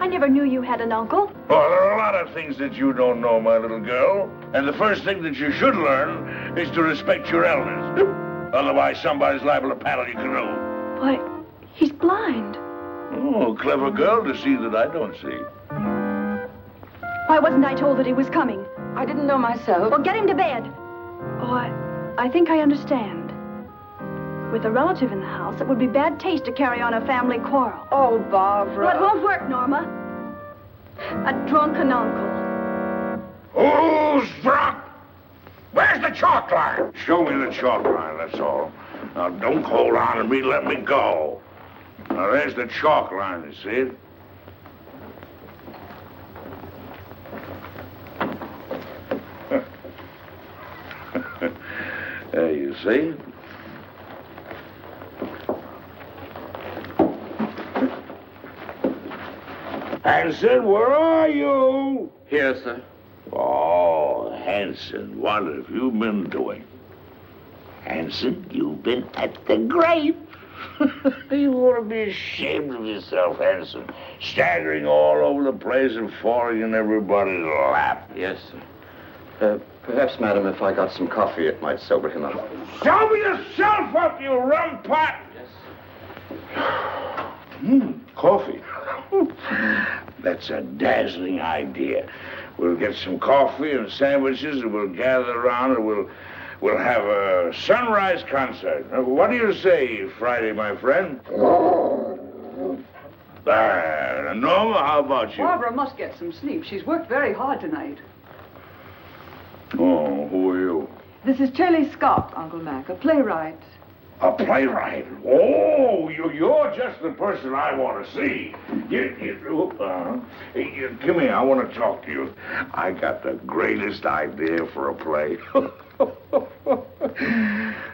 I never knew you had an uncle. Well, there are a lot of things that you don't know, my little girl. And the first thing that you should learn is to respect your elders. Otherwise, somebody's liable to paddle your canoe. Why, he's blind. Oh, clever girl to see that I don't see. Why wasn't I told that he was coming? I didn't know myself. Well, get him to bed. Oh, I think I understand. With a relative in the house, it would be bad taste to carry on a family quarrel. Oh, Barbara. Well, it won't work, Norma. A drunken uncle. Who's drunk? Where's the chalk line? Show me the chalk line, that's all. Now, don't hold on to me, let me go. Now, there's the chalk line, you see it? There you see. Hanson, where are you? Here, sir. Oh, Hanson, what have you been doing? Hanson, you've been at the grape. You ought to be ashamed of yourself, Hanson. Staggering all over the place and falling in everybody's lap. Yes, sir. Perhaps, madam, if I got some coffee, it might sober him up. Sober yourself up, you rum pot! Yes. Coffee. That's a dazzling idea. We'll get some coffee and sandwiches, and we'll gather around, and we'll have a sunrise concert. What do you say, Friday, my friend? Norma, how about you? Barbara must get some sleep. She's worked very hard tonight. Oh, who are you? This is Shelley Scott, Uncle Mac, a playwright. A playwright? Oh, you're just the person I want to see. Come here, I want to talk to you. I got the greatest idea for a play.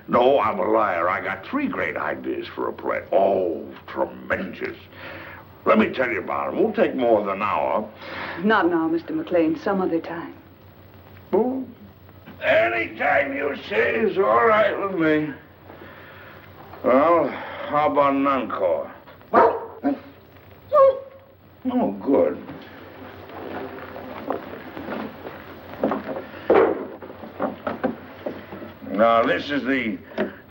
No, I'm a liar. I got 3 great ideas for a play. Oh, tremendous. Let me tell you about them. We'll take more than an hour. Not now, Mr. McLean. Some other time. Oh, anytime you say is all right with me. Well, how about an encore? Oh, good. Now, this is the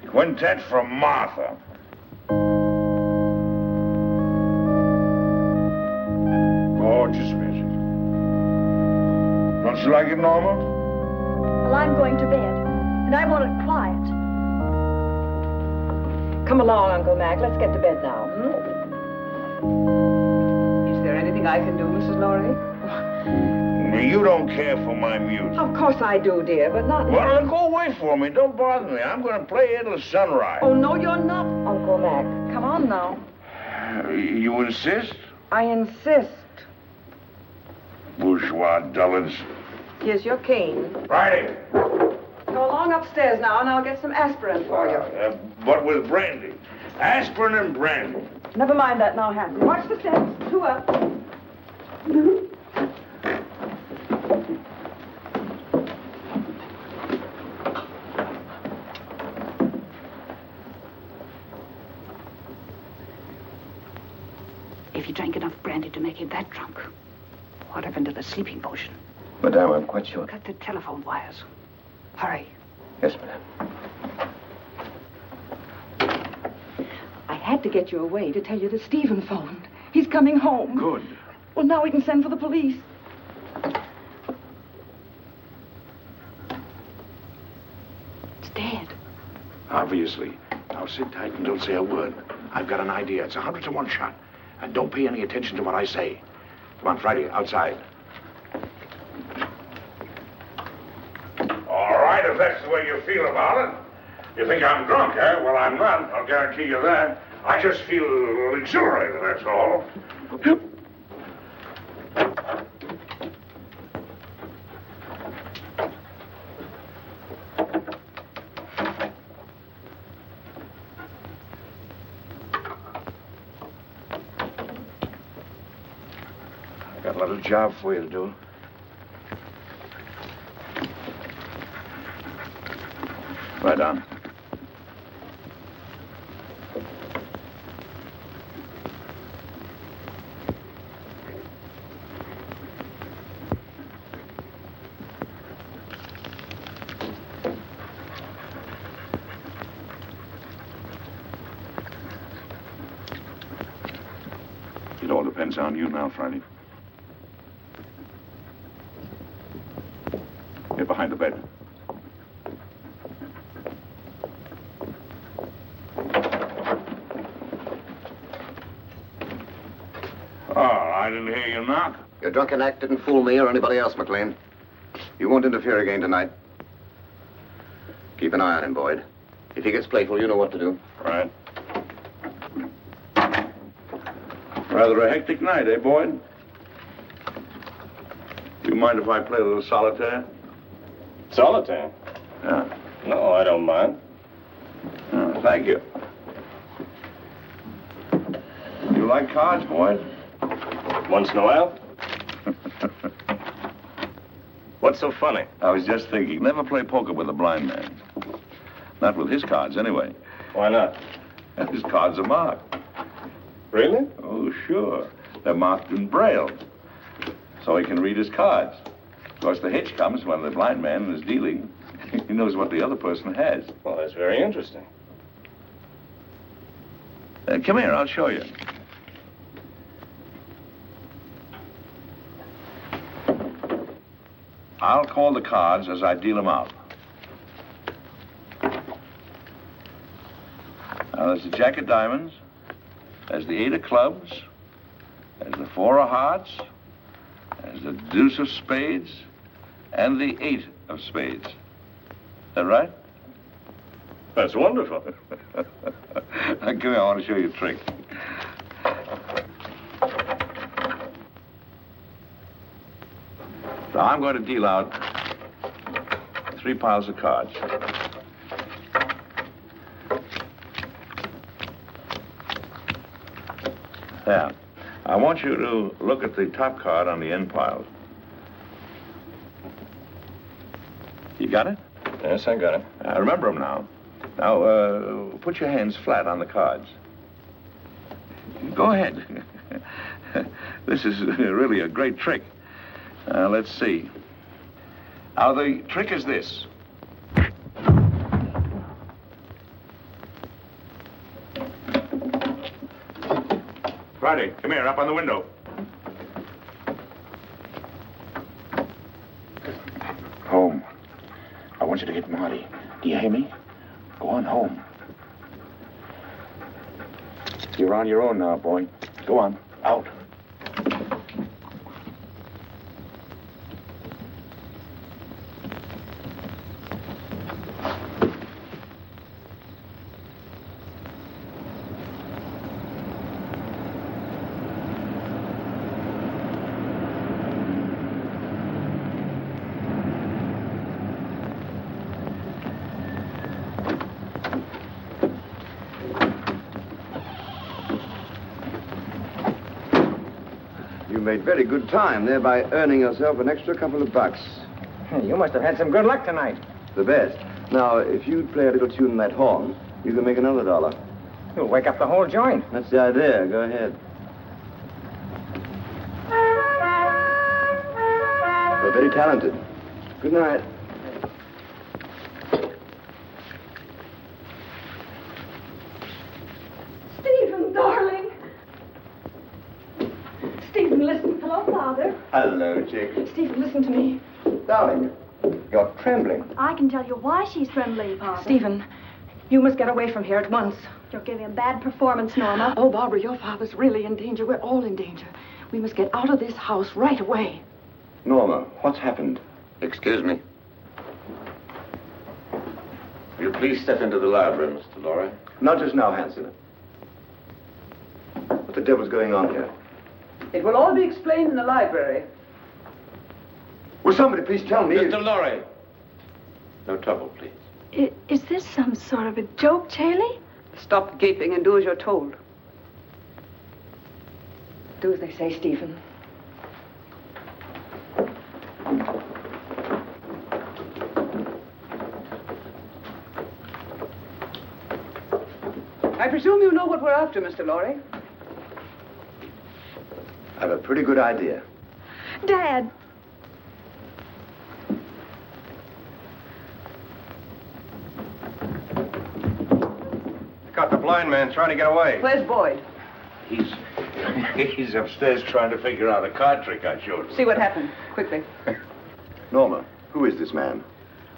quintet from Martha. Gorgeous music. Don't you like it, Norma? Well, I'm going to bed, and I want it quiet. Come along, Uncle Mac. Let's get to bed now. Is there anything I can do, Mrs. Laurie? You don't care for my music. Of course I do, dear, but not... Well, then go away for me. Don't bother me. I'm going to play here till sunrise. Oh, no, you're not, Uncle Mac. Come on now. You insist? I insist. Bourgeois dullards. Here's your cane. Friday. Go along upstairs now, and I'll get some aspirin for you. But with brandy. Aspirin and brandy. Never mind that now, Hanson. Watch the steps. 2 up. If he drank enough brandy to make him that drunk. What happened to the sleeping potion? Madame, I'm quite sure. Cut the telephone wires. Hurry. Yes, madame. I had to get you away to tell you that Stephen phoned. He's coming home. Good. Well, now we can send for the police. It's dead. Obviously. Now sit tight and don't say a word. I've got an idea. It's 100 to 1 shot. And don't pay any attention to what I say. Come on, Friday, outside. All right, if that's the way you feel about it. You think I'm drunk, eh? Well, I'm not. I'll guarantee you that. I just feel exhilarated, that's all. I've got a little job for you to do. Right on. It all depends on you now, Friday. Get behind the bed. Oh, I didn't hear you knock. Your drunken act didn't fool me or anybody else, McLean. You won't interfere again tonight. Keep an eye on him, Boyd. If he gets playful, you know what to do. Right. Rather a hectic night, eh, Boyd? Do you mind if I play a little solitaire? Solitaire? Yeah. No, I don't mind. Oh, thank you. You like cards, Boyd? Once in a while. What's so funny? I was just thinking, never play poker with a blind man. Not with his cards, anyway. Why not? His cards are marked. Really? Oh, sure. They're marked in Braille, so he can read his cards. Of course, the hitch comes when the blind man is dealing. He knows what the other person has. Well, that's very interesting. Come here, I'll show you. I'll call the cards as I deal them out. Now, there's the Jack of Diamonds, there's the 8 of Clubs, there's the 4 of Hearts, there's the Deuce of Spades, and the 8 of Spades. Is that right? That's wonderful. Come here, I want to show you a trick. So I'm going to deal out 3 piles of cards. There. I want you to look at the top card on the end pile. You got it? Yes, I got it. Remember them now. Now, put your hands flat on the cards. Go ahead. This is really a great trick. Let's see. Now, the trick is this. Friday, come here, up on the window. Home. I want you to get Marty. Do you hear me? Go on home. You're on your own now, boy. Go on, out. Made very good time, thereby earning yourself an extra couple of bucks. You must have had some good luck tonight. The best. Now, if you'd play a little tune in that horn, you can make another $1. You'll wake up the whole joint. That's the idea. Go ahead. very talented. Good night. Stephen, darling. Stephen, listen. Hello, Father. Hello, chick. Stephen, listen to me. Darling, you're trembling. I can tell you why she's trembling, Father. Stephen, you must get away from here at once. You're giving a bad performance, Norma. Oh, Barbara, your father's really in danger. We're all in danger. We must get out of this house right away. Norma, what's happened? Excuse me. Will you please step into the library, Mr. Lorry? Not just now, Hanson. What the devil's going on here? It will all be explained in the library. Will somebody please tell me? Mr. Lorry. No trouble, please. Is this some sort of a joke, Chaley? Stop gaping and do as you're told. Do as they say, Stephen. I presume you know what we're after, Mr. Lorry. I have a pretty good idea. Dad. Got the blind man trying to get away. Where's Boyd? He's upstairs trying to figure out a card trick I showed him. See what happened, quickly. Norma, who is this man?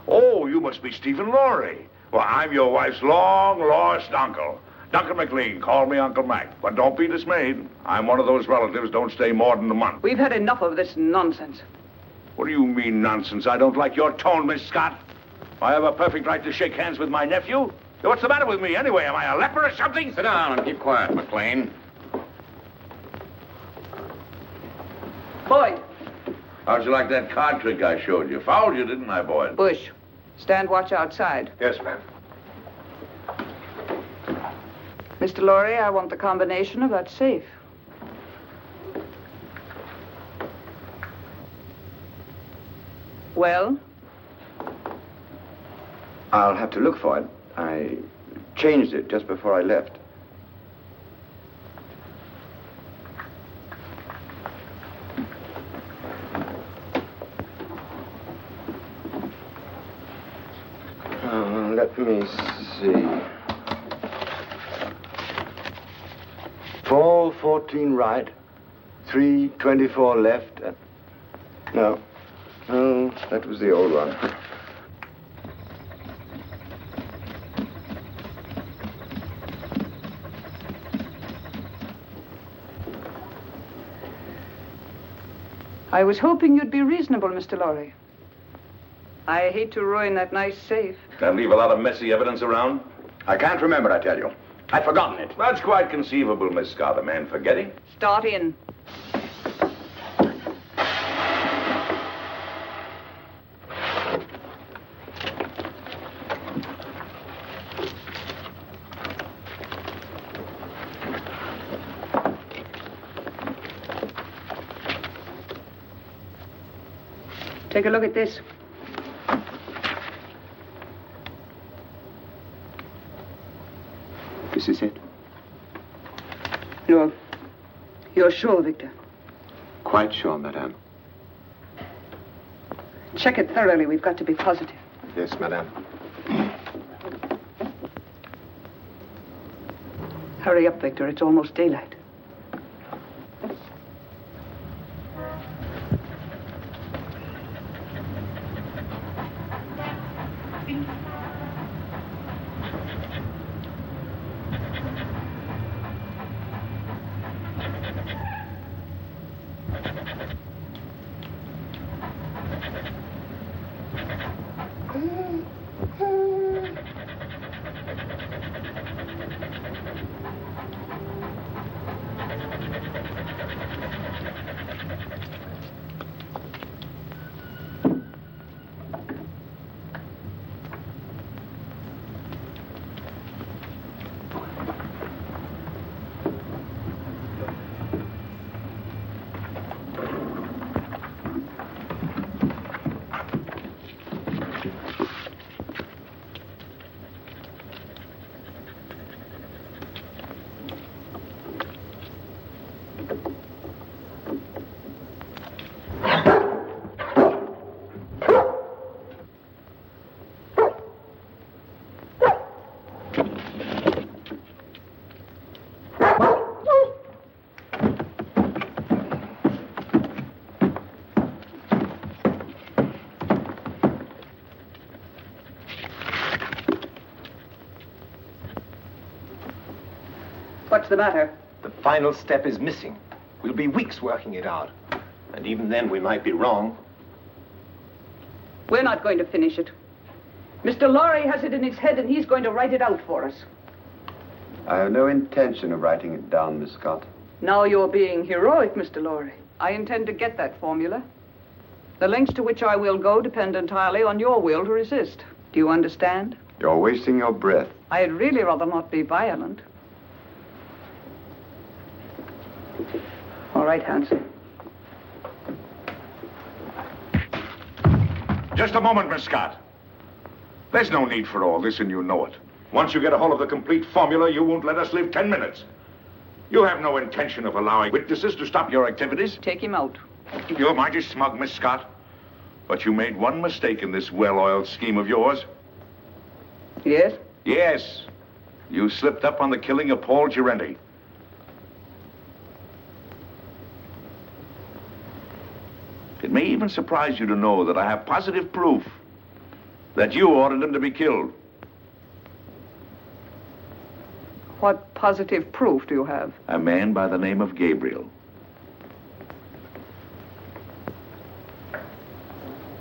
Oh, you must be Stephen Lorry. Well, I'm your wife's long-lost uncle. Duncan McLean, call me Uncle Mac. But don't be dismayed. I'm one of those relatives don't stay more than a month. We've had enough of this nonsense. What do you mean, nonsense? I don't like your tone, Miss Scott. I have a perfect right to shake hands with my nephew. What's the matter with me, anyway? Am I a leper or something? Sit down and keep quiet, McLean. Boyd. How'd you like that card trick I showed you? Fouled you, didn't I, Boyd? Bush, stand watch outside. Yes, ma'am. Mr. Lorry, I want the combination of that safe. Well? I'll have to look for it. I changed it just before I left. Let me see. 414 right, 324 left. No, that was the old one. I was hoping you'd be reasonable, Mr. Lorry. I hate to ruin that nice safe. And leave a lot of messy evidence around? I can't remember, I tell you. I've forgotten it. That's quite conceivable, Miss Scott. A man forgetting. Start in. Take a look at this. This is it? You're sure, Victor? Quite sure, madame. Check it thoroughly. We've got to be positive. Yes, madame. Hurry up, Victor. It's almost daylight. What's the matter? The final step is missing. We'll be weeks working it out. And even then, we might be wrong. We're not going to finish it. Mr. Lorry has it in his head, and he's going to write it out for us. I have no intention of writing it down, Miss Scott. Now you're being heroic, Mr. Lorry. I intend to get that formula. The lengths to which I will go depend entirely on your will to resist. Do you understand? You're wasting your breath. I'd really rather not be violent. All right, Hanson. Just a moment, Miss Scott. There's no need for all this, and you know it. Once you get a hold of the complete formula, you won't let us live 10 minutes. You have no intention of allowing witnesses to stop your activities. Take him out. You're mighty smug, Miss Scott. But you made one mistake in this well-oiled scheme of yours. Yes? Yes. You slipped up on the killing of Paul Girenti. It may even surprise you to know that I have positive proof that you ordered him to be killed. What positive proof do you have? A man by the name of Gabriel.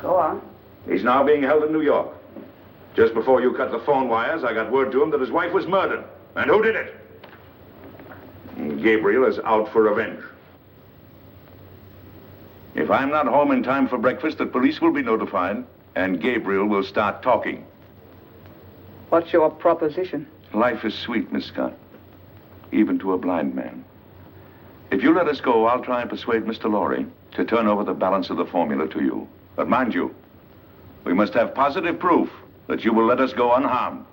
Go on. He's now being held in New York. Just before you cut the phone wires, I got word to him that his wife was murdered. And who did it? Gabriel is out for revenge. If I'm not home in time for breakfast, the police will be notified, and Gabriel will start talking. What's your proposition? Life is sweet, Miss Scott, even to a blind man. If you let us go, I'll try and persuade Mr. Lorry to turn over the balance of the formula to you. But mind you, we must have positive proof that you will let us go unharmed.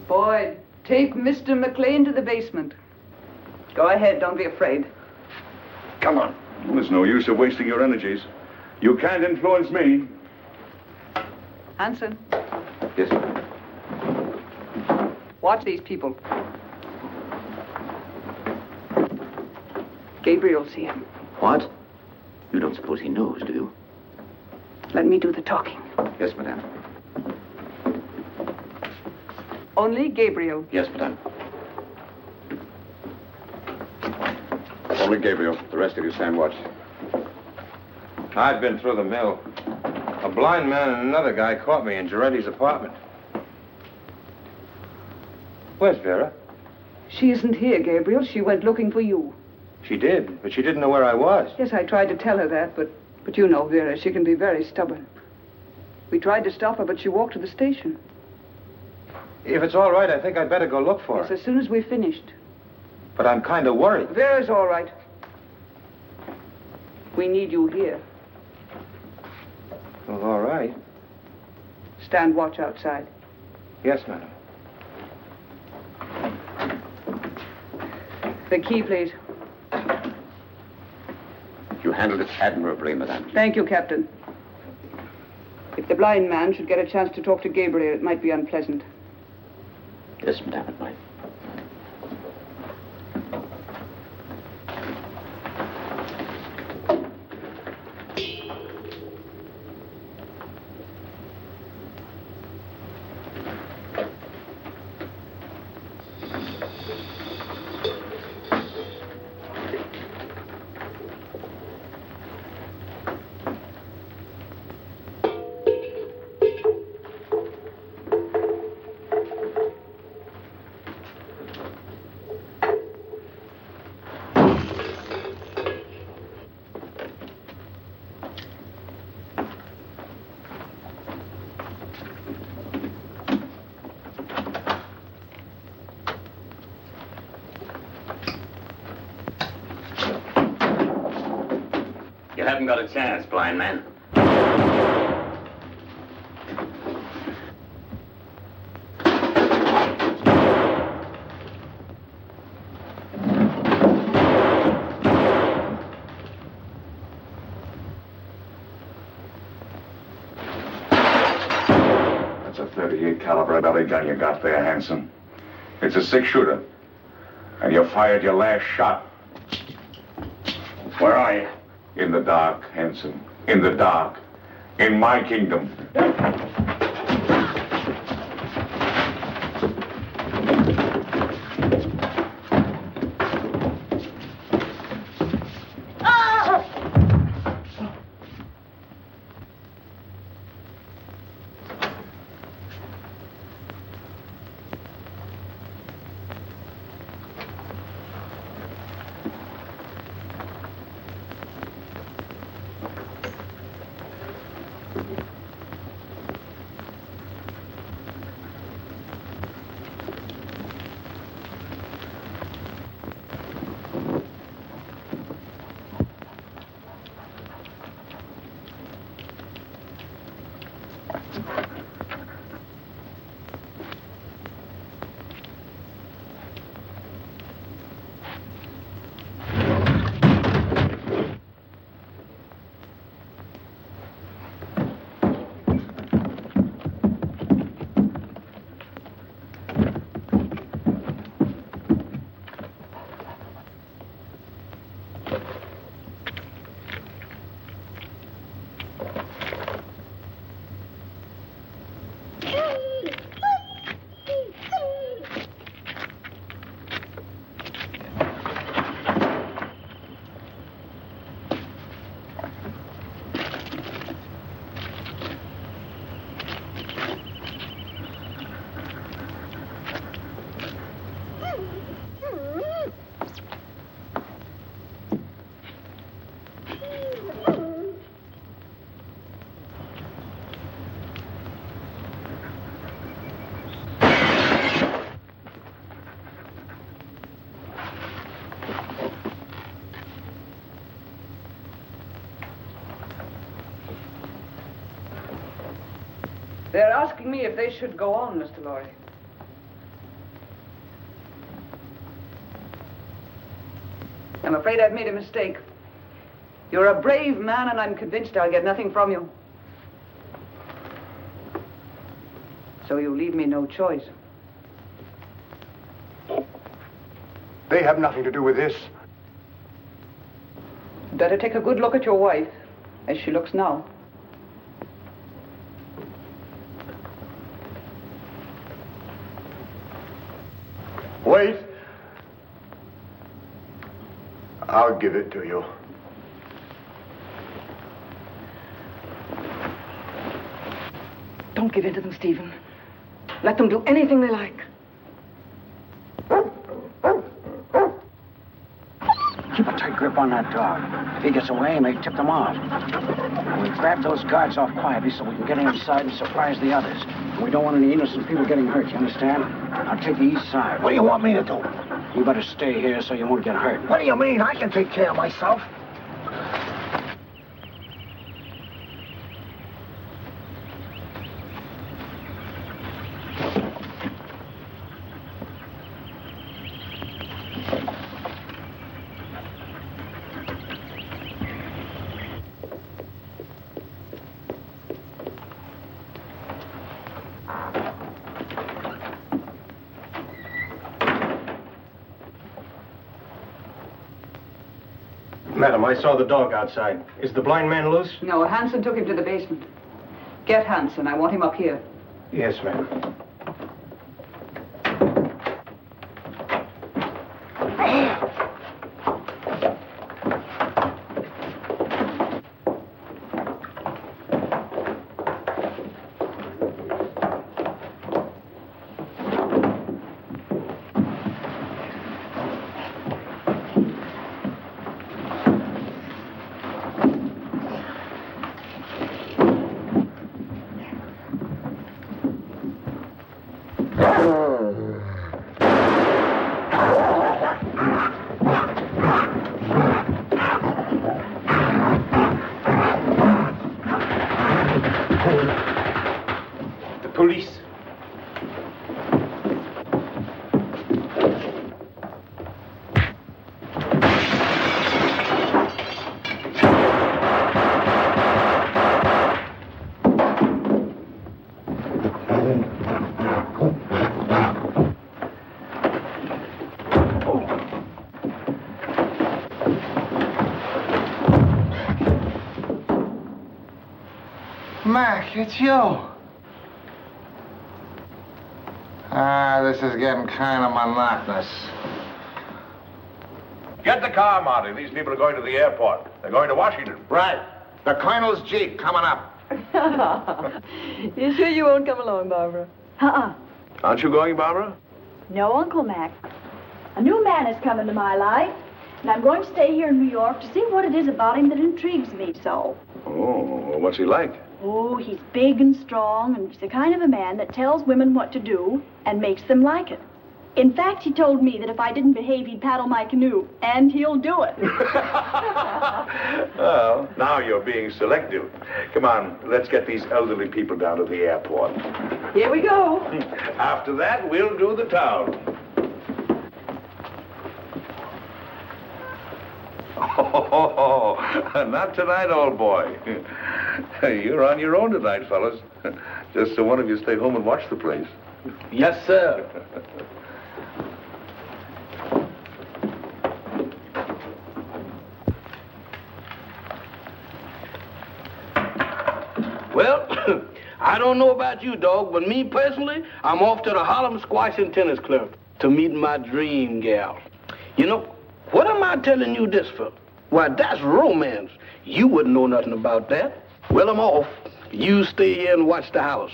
Boyd, take Mr. McLean to the basement. Go ahead, don't be afraid. Come on. There's no use of wasting your energies. You can't influence me. Hanson. Yes, sir. Watch these people. Gabriel's here. What? You don't suppose he knows, do you? Let me do the talking. Yes, madame. Only Gabriel. Yes, madame. Only Gabriel. The rest of you stand watch. I've been through the mill. A blind man and another guy caught me in Girenti's apartment. Where's Vera? She isn't here, Gabriel. She went looking for you. She did, but she didn't know where I was. Yes, I tried to tell her that, but you know Vera. She can be very stubborn. We tried to stop her, but she walked to the station. If it's all right, I think I'd better go look for her. Yes, as soon as we've finished. But I'm kind of worried. Vera's all right. We need you here. Well, all right. Stand watch outside. Yes, madam. The key, please. You handled it admirably, madame. Thank you, Captain. If the blind man should get a chance to talk to Gabriel, it might be unpleasant. Yes, madame, it might. You haven't got a chance, blind man. That's a .38 caliber belly gun you got there, Hanson. It's a 6-shooter. And you fired your last shot. Where are you? In the dark, Hanson. In the dark. in my kingdom. They're asking me if they should go on, Mr. Lorry. I'm afraid I've made a mistake. You're a brave man, and I'm convinced I'll get nothing from you. So you leave me no choice. They have nothing to do with this. Better take a good look at your wife, as she looks now. Wait. I'll give it to you. Don't give in to them, Stephen. Let them do anything they like. Keep a tight grip on that dog. If he gets away, he may tip them off. We grab those guards off quietly so we can get inside and surprise the others. We don't want any innocent people getting hurt, you understand? I'll take the east side. What do you want me to do? You better stay here so you won't get hurt. What do you mean? I can take care of myself. Madam, I saw the dog outside. Is the blind man loose? No, Hanson took him to the basement. Get Hanson. I want him up here. Yes, ma'am. Mac, it's you. This is getting kind of monotonous. Get the car, Marty. These people are going to the airport. They're going to Washington. Right. The Colonel's Jeep coming up. You sure you won't come along, Barbara? Aren't you going, Barbara? No, Uncle Mac. A new man has come into my life, and I'm going to stay here in New York to see what it is about him that intrigues me so. Oh, what's he like? Oh, he's big and strong, and he's the kind of a man that tells women what to do and makes them like it. In fact, he told me that if I didn't behave, he'd paddle my canoe, and he'll do it. Well, now you're being selective. Come on, let's get these elderly people down to the airport. Here we go. After that, we'll do the town. Oh, not tonight, old boy. You're on your own tonight, fellas. Just so one of you stay home and watch the place. Yes, sir. Well, I don't know about you, dog, but me personally, I'm off to the Harlem Squash and Tennis Club to meet my dream gal. You know, what am I telling you this for? Why, that's romance. You wouldn't know nothing about that. Well, I'm off. You stay here and watch the house.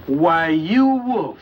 Why, you wolf.